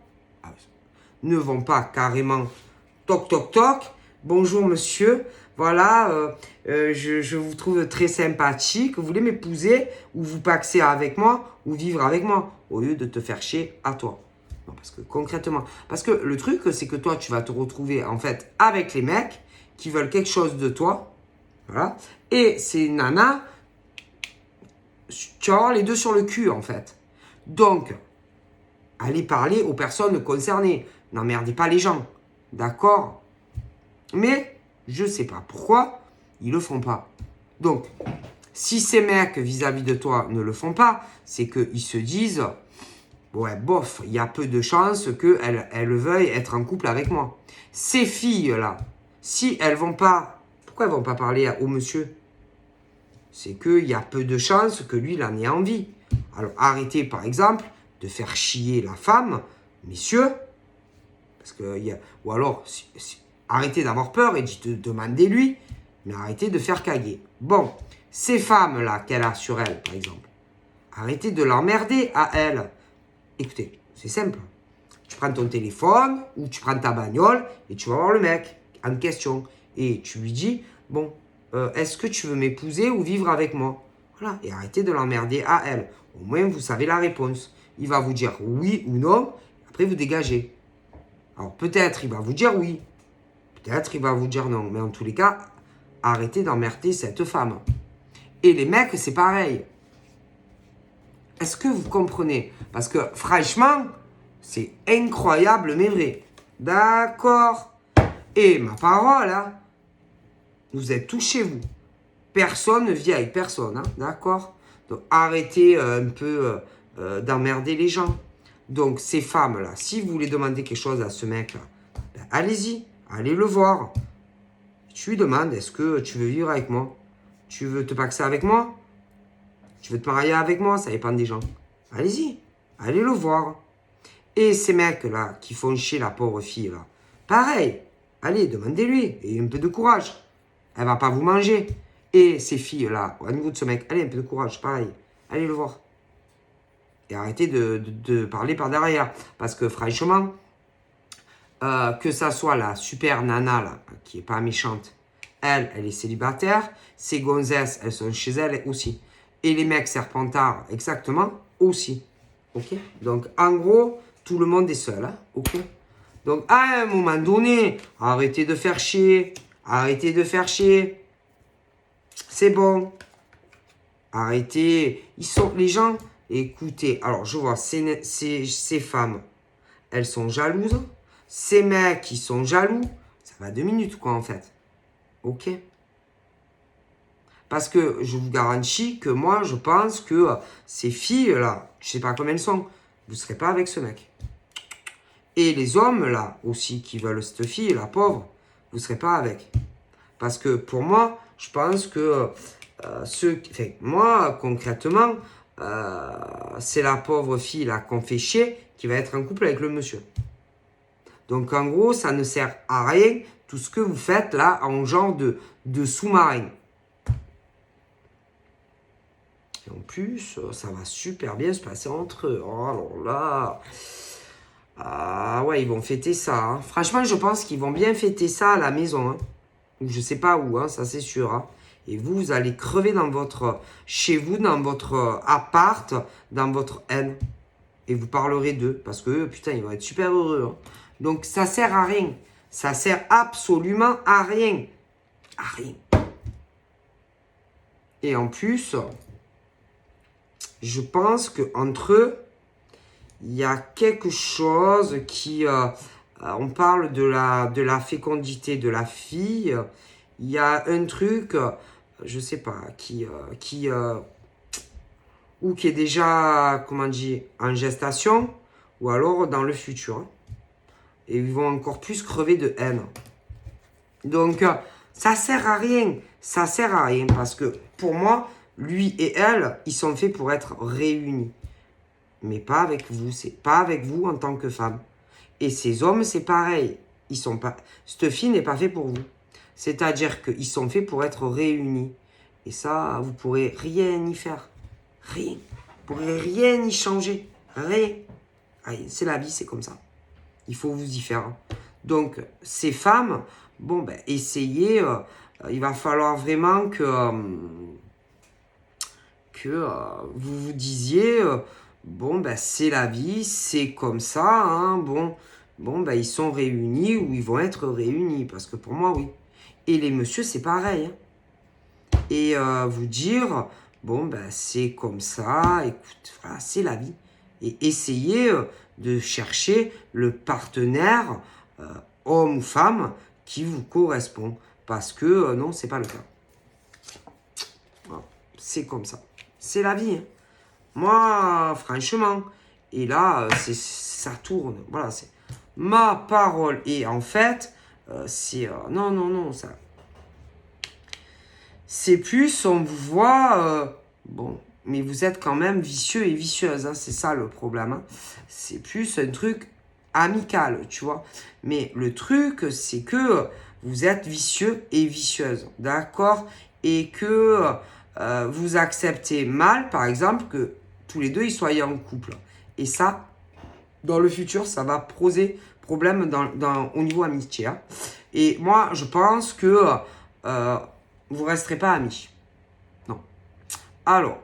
ne vont pas carrément toc toc toc, bonjour monsieur, voilà, je vous trouve très sympathique, vous voulez m'épouser ou vous paxer avec moi ou vivre avec moi, au lieu de te faire chier à toi. Non, parce que concrètement, parce que le truc c'est que toi tu vas te retrouver en fait avec les mecs qui veulent quelque chose de toi, voilà, et ces nanas, tu vas avoir les deux sur le cul en fait. Donc, allez parler aux personnes concernées. N'emmerdez pas les gens. D'accord? Mais, je sais pas pourquoi, ils le font pas. Donc, si ces mecs vis-à-vis de toi ne le font pas, c'est qu'ils se disent, ouais, bof, il y a peu de chances qu'elles veuillent être en couple avec moi. Ces filles-là, si elles vont pas, pourquoi elles vont pas parler au monsieur? C'est qu'il y a peu de chances que lui, il en ait envie. Alors, arrêtez, par exemple, de faire chier la femme, messieurs, parce que, ou alors, arrêtez d'avoir peur et demandez-lui, mais arrêtez de faire caguer. Bon, ces femmes-là qu'elle a sur elle, par exemple, arrêtez de l'emmerder à elle. Écoutez, c'est simple. Tu prends ton téléphone ou tu prends ta bagnole et tu vas voir le mec en question. Et tu lui dis, bon, est-ce que tu veux m'épouser ou vivre avec moi? Voilà, et arrêtez de l'emmerder à elle. Au moins, vous savez la réponse. Il va vous dire oui ou non, après vous dégagez. Alors peut-être il va vous dire oui, peut-être il va vous dire non, mais en tous les cas, arrêtez d'emmerder cette femme. Et les mecs, c'est pareil. Est-ce que vous comprenez? Parce que franchement, c'est incroyable mais vrai. D'accord. Et ma parole, hein, vous êtes tous chez vous. Personne ne vit avec personne, hein, d'accord? Donc arrêtez un peu d'emmerder les gens. Donc ces femmes-là, si vous voulez demander quelque chose à ce mec-là, ben, allez-y, allez le voir. Tu lui demandes, est-ce que tu veux vivre avec moi? Tu veux te paxer avec moi? Tu veux te marier avec moi? Ça dépend des gens. Allez-y, allez le voir. Et ces mecs-là, qui font chier la pauvre fille, là, pareil, allez, demandez-lui, et un peu de courage. Elle va pas vous manger. Et ces filles-là, au niveau de ce mec, allez, un peu de courage, pareil, allez le voir. Et arrêtez de parler par derrière. Parce que franchement, que ça soit la super nana, là, qui est pas méchante, elle est célibataire. Ces gonzesses, elles sont chez elle aussi. Et les mecs serpentards, exactement, aussi. Ok? Donc, en gros, tout le monde est seul. Hein? Ok? Donc, à un moment donné, arrêtez de faire chier. Arrêtez de faire chier. C'est bon. Arrêtez. Les gens, écoutez. Alors, je vois ces femmes, elles sont jalouses. Ces mecs, ils sont jaloux. Ça va 2 minutes, quoi, en fait. Ok. Parce que je vous garantis que moi, je pense que ces filles-là, je sais pas combien elles sont, vous ne serez pas avec ce mec. Et les hommes, là, aussi, qui veulent cette fille, la pauvre, vous ne serez pas avec. Parce que pour moi, je pense que moi, concrètement, c'est la pauvre fille, là, qu'on fait chier, qui va être en couple avec le monsieur. Donc, en gros, ça ne sert à rien, tout ce que vous faites, là, en genre de sous-marin. Et en plus, ça va super bien se passer entre eux. Oh alors là. Ah ouais, ils vont fêter ça. Hein. Franchement, je pense qu'ils vont bien fêter ça à la maison. Hein. Ou je sais pas où, hein, ça c'est sûr. Hein. Et vous allez crever chez vous, dans votre appart, dans votre haine. Et vous parlerez d'eux. Parce que putain, ils vont être super heureux. Hein. Donc ça sert à rien. Ça sert absolument à rien. À rien. Et en plus, je pense qu'entre eux, il y a quelque chose qui... on parle de la fécondité de la fille. Il y a un truc, je sais pas, qui est déjà, comment dire, en gestation, ou alors dans le futur. Et ils vont encore plus crever de haine. Donc, ça sert à rien. Ça sert à rien, parce que pour moi, lui et elle, ils sont faits pour être réunis. Mais pas avec vous, c'est pas avec vous en tant que femme. Et ces hommes, c'est pareil. Cette fille n'est pas faite pour vous. C'est-à-dire qu'ils sont faits pour être réunis. Et ça, vous pourrez rien y faire. Rien. Vous pourrez rien y changer. Rien. C'est la vie, c'est comme ça. Il faut vous y faire. Donc, ces femmes, bon, ben, essayez. Il va falloir vraiment que vous vous disiez... bon, ben, c'est la vie, c'est comme ça, hein, bon, ben, ils sont réunis ou ils vont être réunis, parce que pour moi, oui. Et les messieurs, c'est pareil. Hein. Et vous dire, bon, ben, c'est comme ça, écoute, voilà, c'est la vie. Et essayez de chercher le partenaire, homme ou femme, qui vous correspond. Parce que, non, c'est pas le cas. Voilà, c'est comme ça. C'est la vie, hein. Moi, franchement, et là, ça tourne. Voilà, c'est ma parole. Et en fait, c'est... non, ça... C'est plus, on vous voit... bon, mais vous êtes quand même vicieux et vicieuse. Hein, c'est ça le problème. Hein. C'est plus un truc amical, tu vois. Mais le truc, c'est que vous êtes vicieux et vicieuse. D'accord? Et que vous acceptez mal, par exemple, que tous les deux, ils soient en couple. Et ça, dans le futur, ça va poser problème au niveau amitié. Hein. Et moi, je pense que vous ne resterez pas amis. Non. Alors,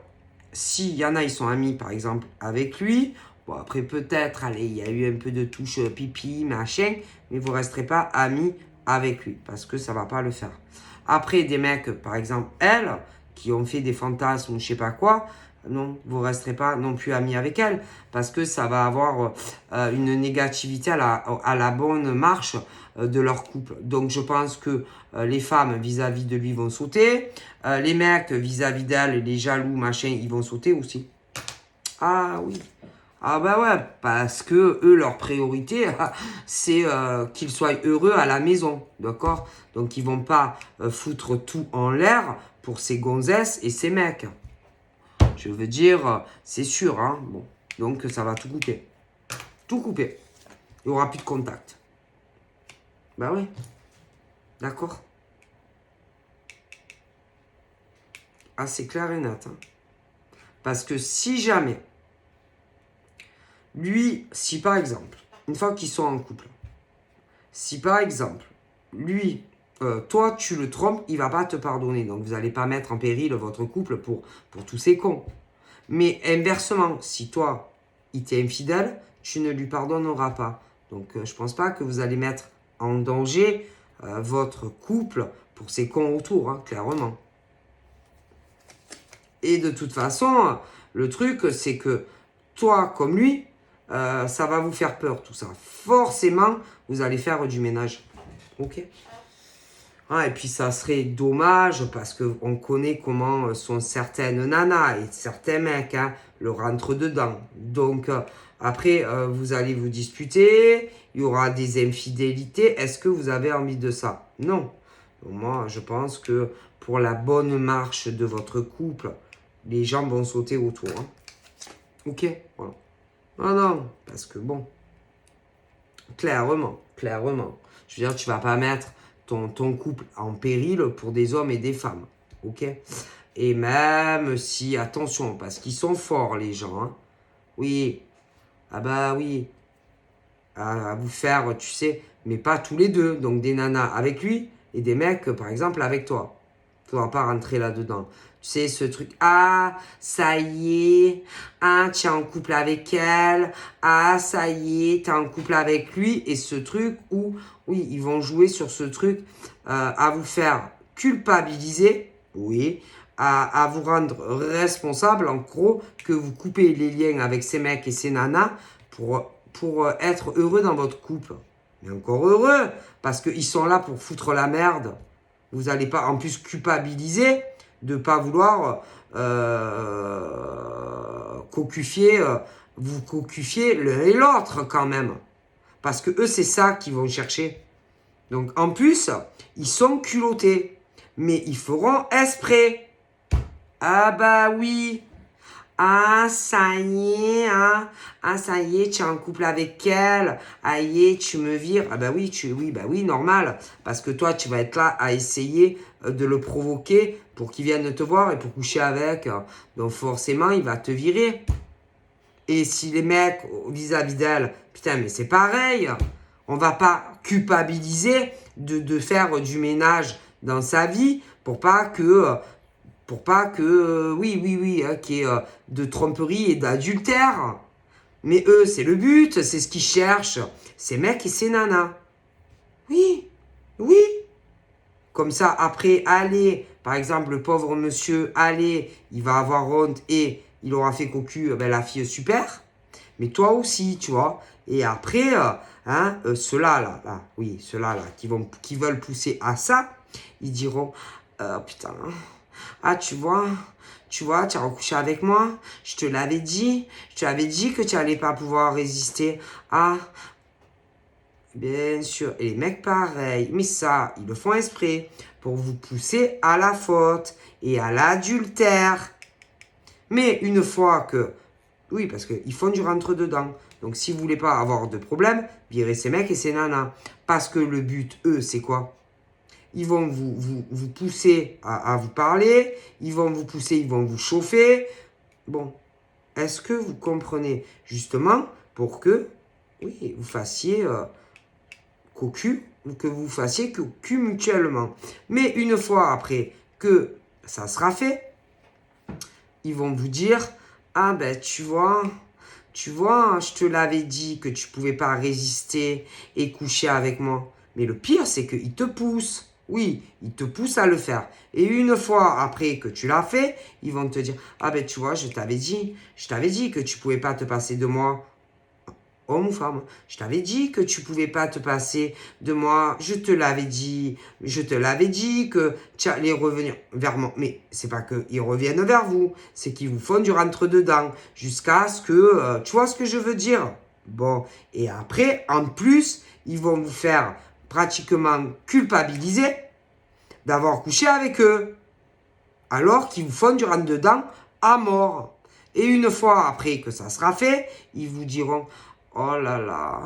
s'il y en a, ils sont amis, par exemple, avec lui, bon, après, peut-être, allez, il y a eu un peu de touche pipi, machin, mais vous ne resterez pas amis avec lui, parce que ça ne va pas le faire. Après, des mecs, par exemple, elles, qui ont fait des fantasmes ou je sais pas quoi, non, vous ne resterez pas non plus amis avec elle, parce que ça va avoir une négativité à la bonne marche de leur couple. Donc, je pense que les femmes vis-à-vis de lui vont sauter, les mecs vis-à-vis d'elle, les jaloux, machin, ils vont sauter aussi. Ah oui. Ah bah ouais, parce que eux, leur priorité, c'est qu'ils soient heureux à la maison, d'accord? Donc, ils vont pas foutre tout en l'air pour ces gonzesses et ces mecs. Je veux dire, c'est sûr, hein. Bon, donc ça va tout couper. Tout couper. Il n'y aura plus de contact. Bah oui. D'accord. Ah, c'est clair et net. Hein. Parce que si jamais, lui, si par exemple, une fois qu'ils sont en couple, si par exemple, lui, toi, tu le trompes, il va pas te pardonner. Donc, vous n'allez pas mettre en péril votre couple pour tous ces cons. Mais inversement, si toi, il t'est infidèle, tu ne lui pardonneras pas. Donc, je pense pas que vous allez mettre en danger votre couple pour ces cons autour, hein, clairement. Et de toute façon, le truc, c'est que toi comme lui, ça va vous faire peur, tout ça. Forcément, vous allez faire du ménage. Ok. Ah, et puis, ça serait dommage parce qu'on connaît comment sont certaines nanas et certains mecs, hein, le rentre-dedans. Donc, après, vous allez vous disputer, il y aura des infidélités. Est-ce que vous avez envie de ça? Non. Moi, je pense que pour la bonne marche de votre couple, les gens vont sauter autour. Hein. Ok, voilà. Non, parce que bon, clairement. Je veux dire, tu vas pas mettre ton couple en péril pour des hommes et des femmes. Ok. Et même si, attention, parce qu'ils sont forts, les gens. Hein. Oui, ah bah oui, à vous faire, tu sais, mais pas tous les deux. Donc des nanas avec lui et des mecs, par exemple, avec toi. Il ne faudra pas rentrer là-dedans. Tu sais, ce truc, ah, ça y est, ah, tu es en couple avec elle, ah, ça y est, tu es en couple avec lui. Et ce truc où, oui, ils vont jouer sur ce truc à vous faire culpabiliser, oui, à vous rendre responsable, en gros, que vous coupez les liens avec ces mecs et ces nanas pour être heureux dans votre couple. Mais encore heureux, parce qu'ils sont là pour foutre la merde. Vous n'allez pas en plus culpabiliser de ne pas vouloir vous cocufier l'un et l'autre quand même. Parce que eux, c'est ça qu'ils vont chercher. Donc en plus, ils sont culottés. Mais ils feront exprès. Ah bah oui. Ah, ça y est, hein. Ah, ça y est, tu es en couple avec elle. Ah, y est, tu me vires. Ah, bah oui, normal. Parce que toi, tu vas être là à essayer de le provoquer pour qu'il vienne te voir et pour coucher avec. Donc, forcément, il va te virer. Et si les mecs, vis-à-vis d'elle, putain, mais c'est pareil. On va pas culpabiliser de faire du ménage dans sa vie pour pas que qu'il y ait de tromperie et d'adultère. Mais eux, c'est le but, c'est ce qu'ils cherchent, ces mecs et ces nanas. Oui. Comme ça, après, allez, par exemple, le pauvre monsieur, allez, il va avoir honte et il aura fait cocu, la fille super. Mais toi aussi, tu vois. Et après, ceux-là, qui veulent pousser à ça, ils diront, putain, ah, tu vois, tu as recouché avec moi. Je te l'avais dit que tu n'allais pas pouvoir résister. Ah, bien sûr. Et les mecs, pareil. Mais ça, ils le font exprès pour vous pousser à la faute et à l'adultère. Mais une fois que... Oui, parce qu'ils font du rentre-dedans. Donc, si vous voulez pas avoir de problème, virez ces mecs et ces nanas. Parce que le but, eux, c'est quoi? Ils vont vous pousser à vous parler, ils vont vous pousser, ils vont vous chauffer. Bon, est-ce que vous comprenez justement pour que, oui, vous fassiez cocu, que vous fassiez cocu mutuellement. Mais une fois après que ça sera fait, ils vont vous dire, ah ben tu vois, je te l'avais dit que tu pouvais pas résister et coucher avec moi. Mais le pire, c'est qu'ils te poussent. Oui, ils te poussent à le faire. Et une fois après que tu l'as fait, ils vont te dire, ah ben tu vois, je t'avais dit que tu pouvais pas te passer de moi. Homme ou femme, je t'avais dit que tu pouvais pas te passer de moi. Je te l'avais dit que tu allais revenir vers moi. Mais c'est pas qu'ils reviennent vers vous, c'est qu'ils vous font du rentre-dedans jusqu'à ce que, tu vois ce que je veux dire? Bon, et après, en plus, ils vont vous faire pratiquement culpabiliser d'avoir couché avec eux, alors qu'ils vous font du rentre-dedans à mort. Et une fois après que ça sera fait, ils vous diront, oh là là,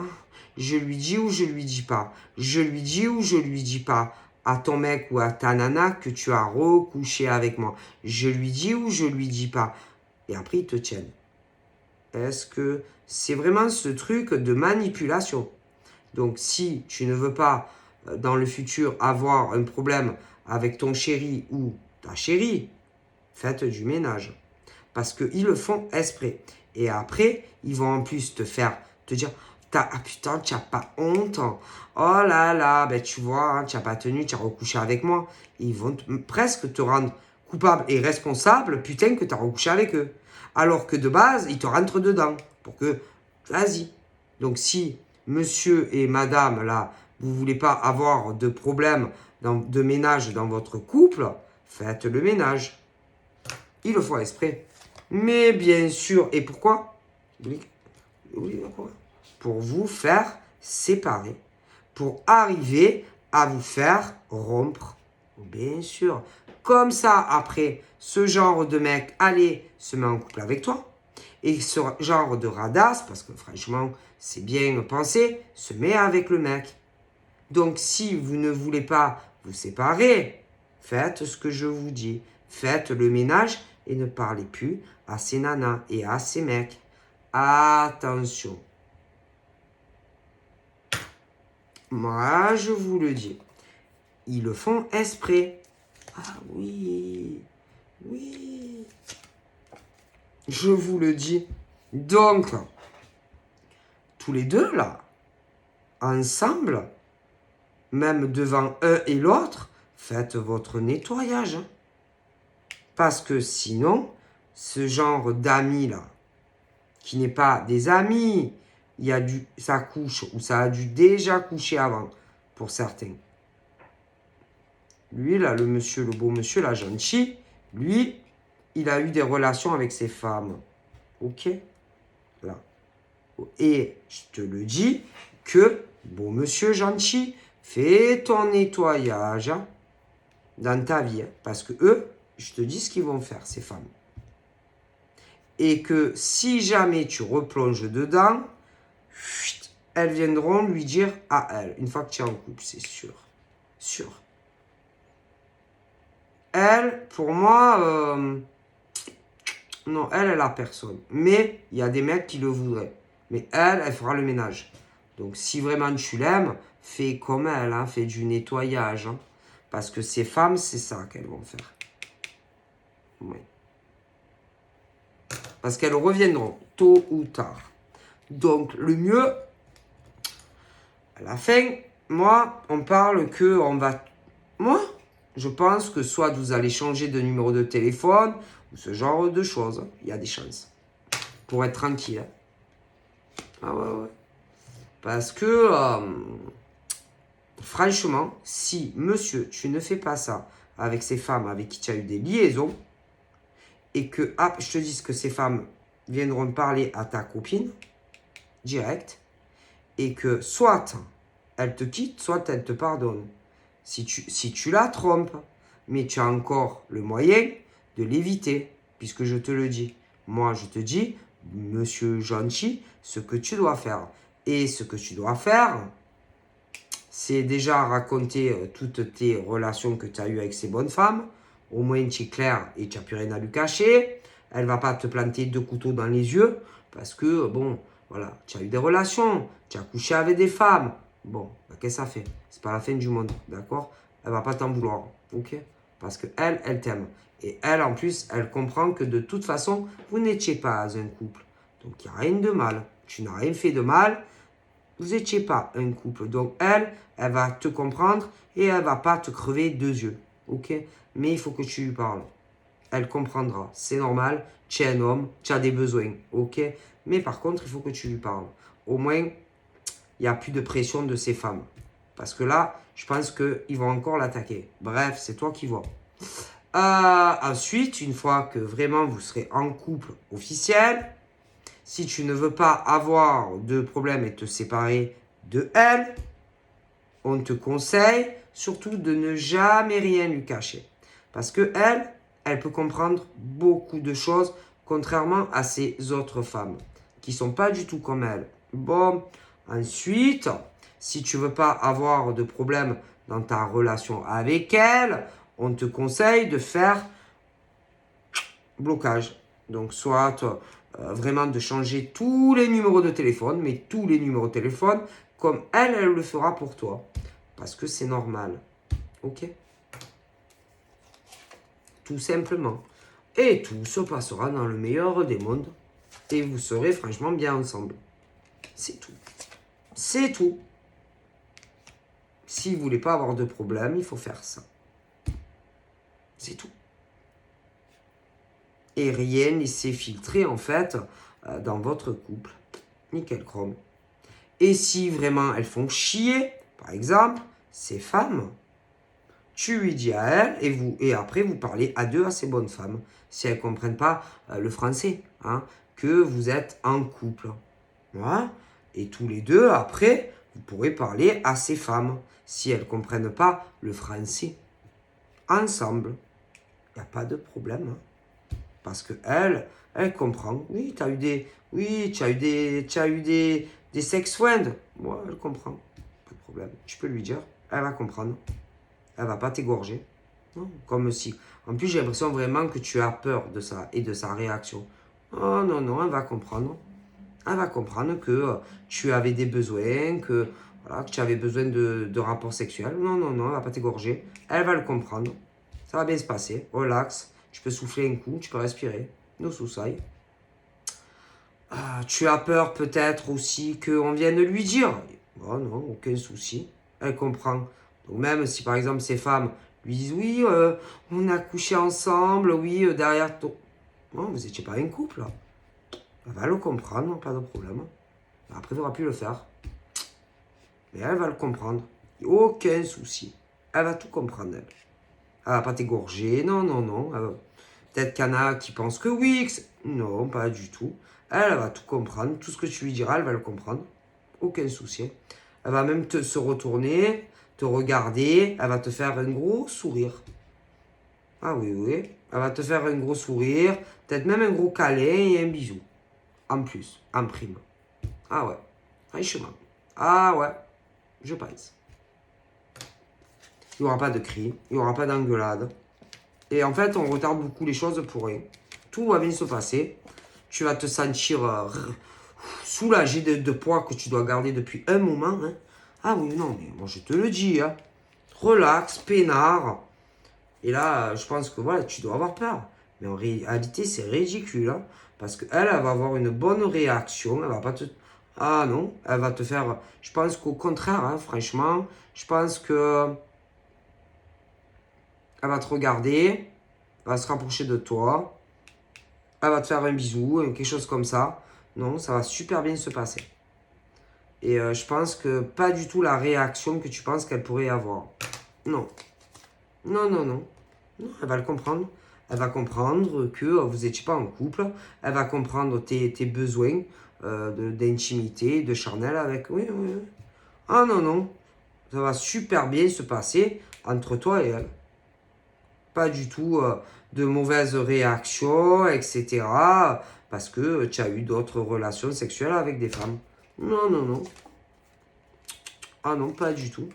je lui dis ou je lui dis pas. Je lui dis ou je lui dis pas à ton mec ou à ta nana que tu as recouché avec moi. Je lui dis ou je lui dis pas. Et après, ils te tiennent. Est-ce que c'est vraiment ce truc de manipulation? Donc, si tu ne veux pas, dans le futur, avoir un problème avec ton chéri ou ta chérie, faites du ménage. Parce qu'ils le font exprès. Et après, ils vont en plus te dire, Ah putain, tu n'as pas honte. Oh là là, ben tu vois, hein, tu n'as pas tenu, tu as recouché avec moi. Ils vont presque te rendre coupable et responsable, putain, que tu as recouché avec eux. Alors que de base, ils te rentrent dedans. Pour que, vas-y. Donc si monsieur et madame, là, vous ne voulez pas avoir de problème de ménage dans votre couple, faites le ménage. Ils le font exprès. Mais bien sûr, et pourquoi? Oui, pourquoi? Pour vous faire séparer. Pour arriver à vous faire rompre. Bien sûr. Comme ça, après, ce genre de mec, allez, se met en couple avec toi. Et ce genre de radasse, parce que franchement, c'est bien pensé, se met avec le mec. Donc, si vous ne voulez pas vous séparer, faites ce que je vous dis. Faites le ménage et ne parlez plus à ces nanas et à ces mecs. Attention. Moi, je vous le dis. Ils le font exprès. Ah oui. Oui. Je vous le dis. Donc, tous les deux, là, ensemble, même devant un et l'autre, faites votre nettoyage. Parce que sinon, ce genre d'amis-là, qui n'est pas des amis, ça couche ou ça a dû déjà coucher avant, pour certains. Lui, là, le beau monsieur, là, gentil, lui, il a eu des relations avec ses femmes. Ok? Là. Et je te le dis que, beau monsieur gentil, fais ton nettoyage dans ta vie. Parce que eux, je te dis ce qu'ils vont faire, ces femmes. Et que si jamais tu replonges dedans, elles viendront lui dire à elle, une fois que tu es en couple, c'est sûr. Sûr. Elle, pour moi, non, elle a personne. Mais il y a des mecs qui le voudraient. Mais elle fera le ménage. Donc si vraiment tu l'aimes, fais comme elle, hein, fais du nettoyage. Hein, parce que ces femmes, c'est ça qu'elles vont faire. Oui. Parce qu'elles reviendront, tôt ou tard. Donc le mieux, à la fin, moi, on parle que on va... Moi, je pense que soit vous allez changer de numéro de téléphone, ou ce genre de choses. Il y a des chances. Pour être tranquille. Ah ouais. Parce que, franchement, si, monsieur, tu ne fais pas ça avec ces femmes avec qui tu as eu des liaisons, et que, je te dis que ces femmes viendront parler à ta copine, direct, et que soit elle te quitte, soit elle te pardonne. Si tu la trompes, mais tu as encore le moyen de l'éviter, puisque je te le dis. Moi, je te dis, monsieur gentil, ce que tu dois faire. Et ce que tu dois faire, c'est déjà raconter toutes tes relations que tu as eues avec ces bonnes femmes. Au moins, tu es clair et tu n'as plus rien à lui cacher. Elle ne va pas te planter 2 couteaux dans les yeux, parce que, bon, voilà, tu as eu des relations, tu as couché avec des femmes. Bon, qu'est-ce que ça fait? C'est pas la fin du monde, d'accord? Elle va pas t'en vouloir, ok? Parce que elle t'aime. Et elle, en plus, elle comprend que de toute façon, vous n'étiez pas un couple. Donc, il n'y a rien de mal. Tu n'as rien fait de mal. Vous n'étiez pas un couple. Donc, elle va te comprendre et elle va pas te crever 2 yeux, ok? Mais il faut que tu lui parles. Elle comprendra. C'est normal. Tu es un homme. Tu as des besoins, ok? Mais par contre, il faut que tu lui parles. Au moins, il n'y a plus de pression de ces femmes. Parce que là, je pense qu'ils vont encore l'attaquer. Bref, c'est toi qui vois. Ensuite, une fois que vraiment vous serez en couple officiel, si tu ne veux pas avoir de problème et te séparer de elle, on te conseille surtout de ne jamais rien lui cacher. Parce que elle peut comprendre beaucoup de choses, contrairement à ces autres femmes, qui ne sont pas du tout comme elle. Bon, ensuite, si tu ne veux pas avoir de problème dans ta relation avec elle, on te conseille de faire blocage. Donc, soit vraiment de changer tous les numéros de téléphone, mais tous les numéros de téléphone, comme elle le fera pour toi. Parce que c'est normal. Ok? Tout simplement. Et tout se passera dans le meilleur des mondes. Et vous serez franchement bien ensemble. C'est tout. C'est tout. Si vous voulez pas avoir de problème, il faut faire ça. C'est tout. Et rien ne s'est filtré, en fait, dans votre couple. Nickel chrome. Et si vraiment elles font chier, par exemple, ces femmes, tu lui dis à elles, et après vous parlez à deux à ces bonnes femmes, si elles ne comprennent pas le français, hein, que vous êtes en couple. Voilà. Et tous les deux, après, vous pourrez parler à ces femmes, si elles ne comprennent pas le français. Ensemble. Il n'y a pas de problème. Hein. Parce que elle comprend. Oui, tu as eu des sex friends. Moi, elle comprend. Pas de problème. Tu peux lui dire. Elle va comprendre. Elle va pas t'égorger. Non, comme si. En plus, j'ai l'impression vraiment que tu as peur de ça et de sa réaction. Oh non, non, elle va comprendre. Elle va comprendre que tu avais des besoins, que, voilà, que tu avais besoin de rapports sexuels. Non, non, non, elle va pas t'égorger. Elle va le comprendre. Ça va bien se passer. Relax. Tu peux souffler un coup, tu peux respirer. No suicide. Tu as peur peut-être aussi qu'on vienne lui dire. Oh non, aucun souci. Elle comprend. Donc même si par exemple ces femmes lui disent oui, on a couché ensemble, oui, derrière ton... Non, vous n'étiez pas un couple. Elle va le comprendre, pas de problème. Après, il ne faudra plus le faire. Mais elle va le comprendre. Aucun souci. Elle va tout comprendre, elle. Elle va pas t'égorger. Non, non, non. Peut-être qu'il y en a qui pensent que oui. Non, pas du tout. Elle va tout comprendre. Tout ce que tu lui diras, elle va le comprendre. Aucun souci. Elle va même se retourner, te regarder. Elle va te faire un gros sourire. Ah oui, oui. Elle va te faire un gros sourire. Peut-être même un gros câlin et un bisou. En plus, en prime. Ah ouais. Franchement. Ah ouais. Je pense. Il n'y aura pas de cris. Il n'y aura pas d'engueulade. Et en fait, on retarde beaucoup les choses pour rien. Tout va bien se passer. Tu vas te sentir soulagé de poids que tu dois garder depuis un moment. Hein. Ah oui, non, mais moi je te le dis. Hein. Relax, peinard. Et là, je pense que voilà, tu dois avoir peur. Mais en réalité, c'est ridicule. Hein, parce qu'elle, elle va avoir une bonne réaction. Elle va pas te... Ah non, elle va te faire... Je pense qu'au contraire, hein, franchement, je pense que... Elle va te regarder, elle va se rapprocher de toi, elle va te faire un bisou, quelque chose comme ça. Non, ça va super bien se passer. Et je pense que pas du tout la réaction que tu penses qu'elle pourrait avoir. Non. Non, non, non. Non, elle va le comprendre. Elle va comprendre que vous n'étiez pas en couple. Elle va comprendre tes besoins d'intimité, de charnel avec... Oui, oui, oui. Ah non, non. Ça va super bien se passer entre toi et elle. Pas du tout de mauvaises réactions, etc. Parce que tu as eu d'autres relations sexuelles avec des femmes. Non, non, non. Ah non, pas du tout.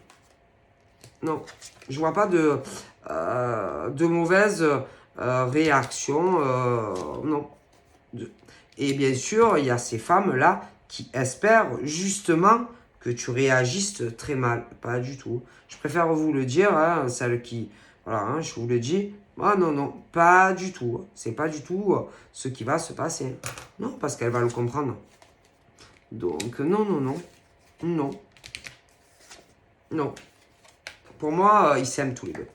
Non. Je vois pas de mauvaises réactions. Non. Et bien sûr, il y a ces femmes-là qui espèrent justement que tu réagisses très mal. Pas du tout. Je préfère vous le dire, hein, celles qui... Voilà, hein, je vous le dis. Ah non, non, pas du tout. C'est pas du tout ce qui va se passer. Non, parce qu'elle va le comprendre. Donc, non, non, non. Non. Non. Pour moi, ils s'aiment tous les deux.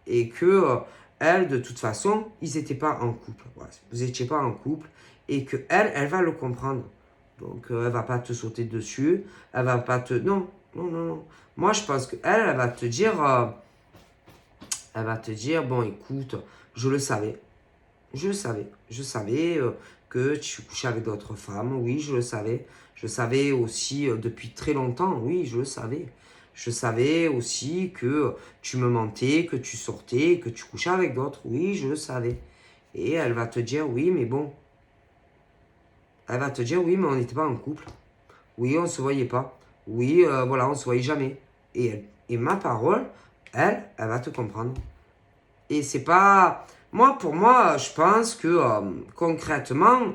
Et que, elle, de toute façon, ils n'étaient pas en couple. Voilà, vous n'étiez pas en couple. Et que elle va le comprendre. Donc, elle va pas te sauter dessus. Elle va pas te... Non, non, non, non. Moi, je pense qu'elle, elle va te dire... elle va te dire, bon, écoute, je le savais. Je savais. Je savais que tu couchais avec d'autres femmes. Oui, je le savais. Je savais aussi depuis très longtemps. Oui, je le savais. Je savais aussi que tu me mentais, que tu sortais, que tu couchais avec d'autres. Oui, je le savais. Et elle va te dire, oui, mais bon. Elle va te dire, oui, mais on n'était pas en couple. Oui, on ne se voyait pas. Oui, voilà, on ne se voyait jamais. Et ma parole, elle va te comprendre. Et c'est pas... Moi, pour moi, je pense que concrètement,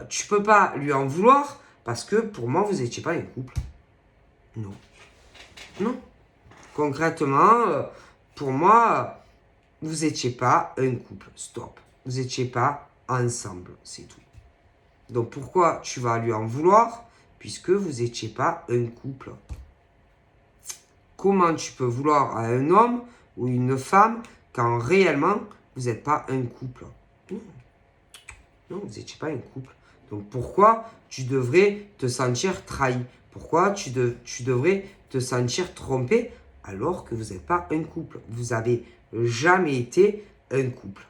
tu peux pas lui en vouloir parce que pour moi, vous n'étiez pas un couple. Non. Non. Concrètement, pour moi, vous n'étiez pas un couple. Stop. Vous n'étiez pas ensemble. C'est tout. Donc pourquoi tu vas lui en vouloir? puisque vous n'étiez pas un couple. Comment tu peux vouloir à un homme ou une femme quand réellement vous n'êtes pas un couple? Non, non, vous n'étiez pas un couple. Donc pourquoi tu devrais te sentir trahi? Pourquoi tu devrais te sentir trompé alors que vous n'êtes pas un couple? Vous n'avez jamais été un couple.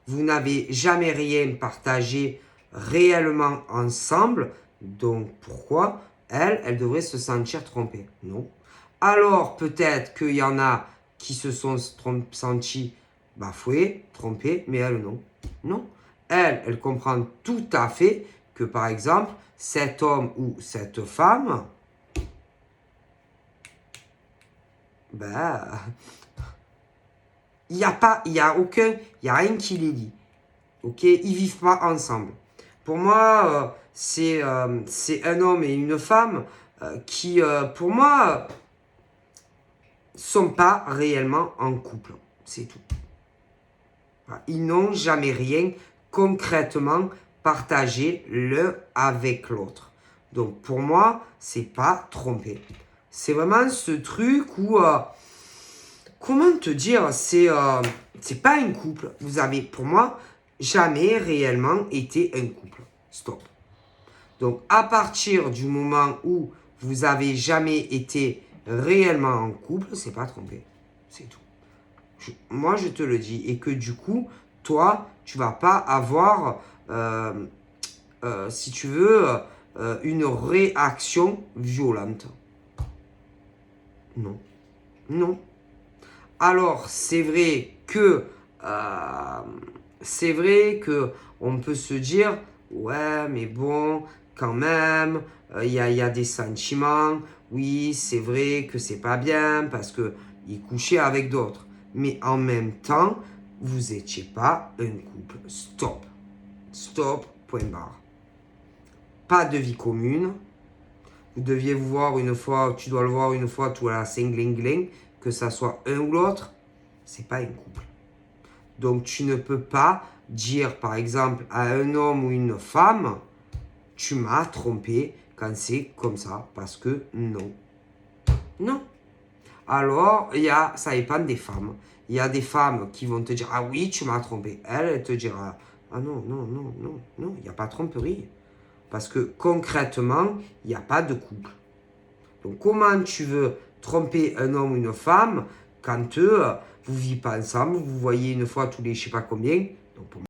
Vous n'avez jamais rien partagé réellement ensemble. Donc pourquoi elle devrait se sentir trompée? Non. Alors peut-être qu'il y en a qui se sont sentis bafoués, trompés, mais elle non. Non. Elle comprend tout à fait que par exemple, cet homme ou cette femme, il n'y a rien qui les lie. Ok, ils vivent pas ensemble. Pour moi, c'est un homme et une femme qui, pour moi, sont pas réellement en couple. C'est tout. Voilà. Ils n'ont jamais rien concrètement partagé l'un avec l'autre. Donc pour moi, c'est pas trompé. C'est vraiment ce truc où comment te dire, c'est pas un couple. Vous avez, pour moi, jamais réellement été un couple. Stop. Donc, à partir du moment où vous avez jamais été réellement en couple, c'est pas trompé. C'est tout. Moi, je te le dis. Et que du coup, toi, tu vas pas avoir, si tu veux, une réaction violente. Non. Non. Alors, c'est vrai que on peut se dire, ouais, mais bon, quand même, il y a des sentiments. Oui, c'est vrai que c'est pas bien parce que il couchait avec d'autres. Mais en même temps, vous étiez pas un couple. Stop. Stop, point barre. Pas de vie commune. Vous deviez vous voir une fois, tu dois le voir une fois, tout à la singling, que ça soit un ou l'autre, c'est pas un couple. Donc tu ne peux pas dire par exemple à un homme ou une femme, tu m'as trompé quand c'est comme ça, parce que non. Non. Alors, ça dépend des femmes. Il y a des femmes qui vont te dire, ah oui, tu m'as trompé. Elle te dira, ah non, non, non, non, non, il n'y a pas de tromperie. Parce que concrètement, il n'y a pas de couple. Donc comment tu veux tromper un homme ou une femme quand vous ne vivez pas ensemble, vous voyez une fois tous les je ne sais pas combien. Donc pour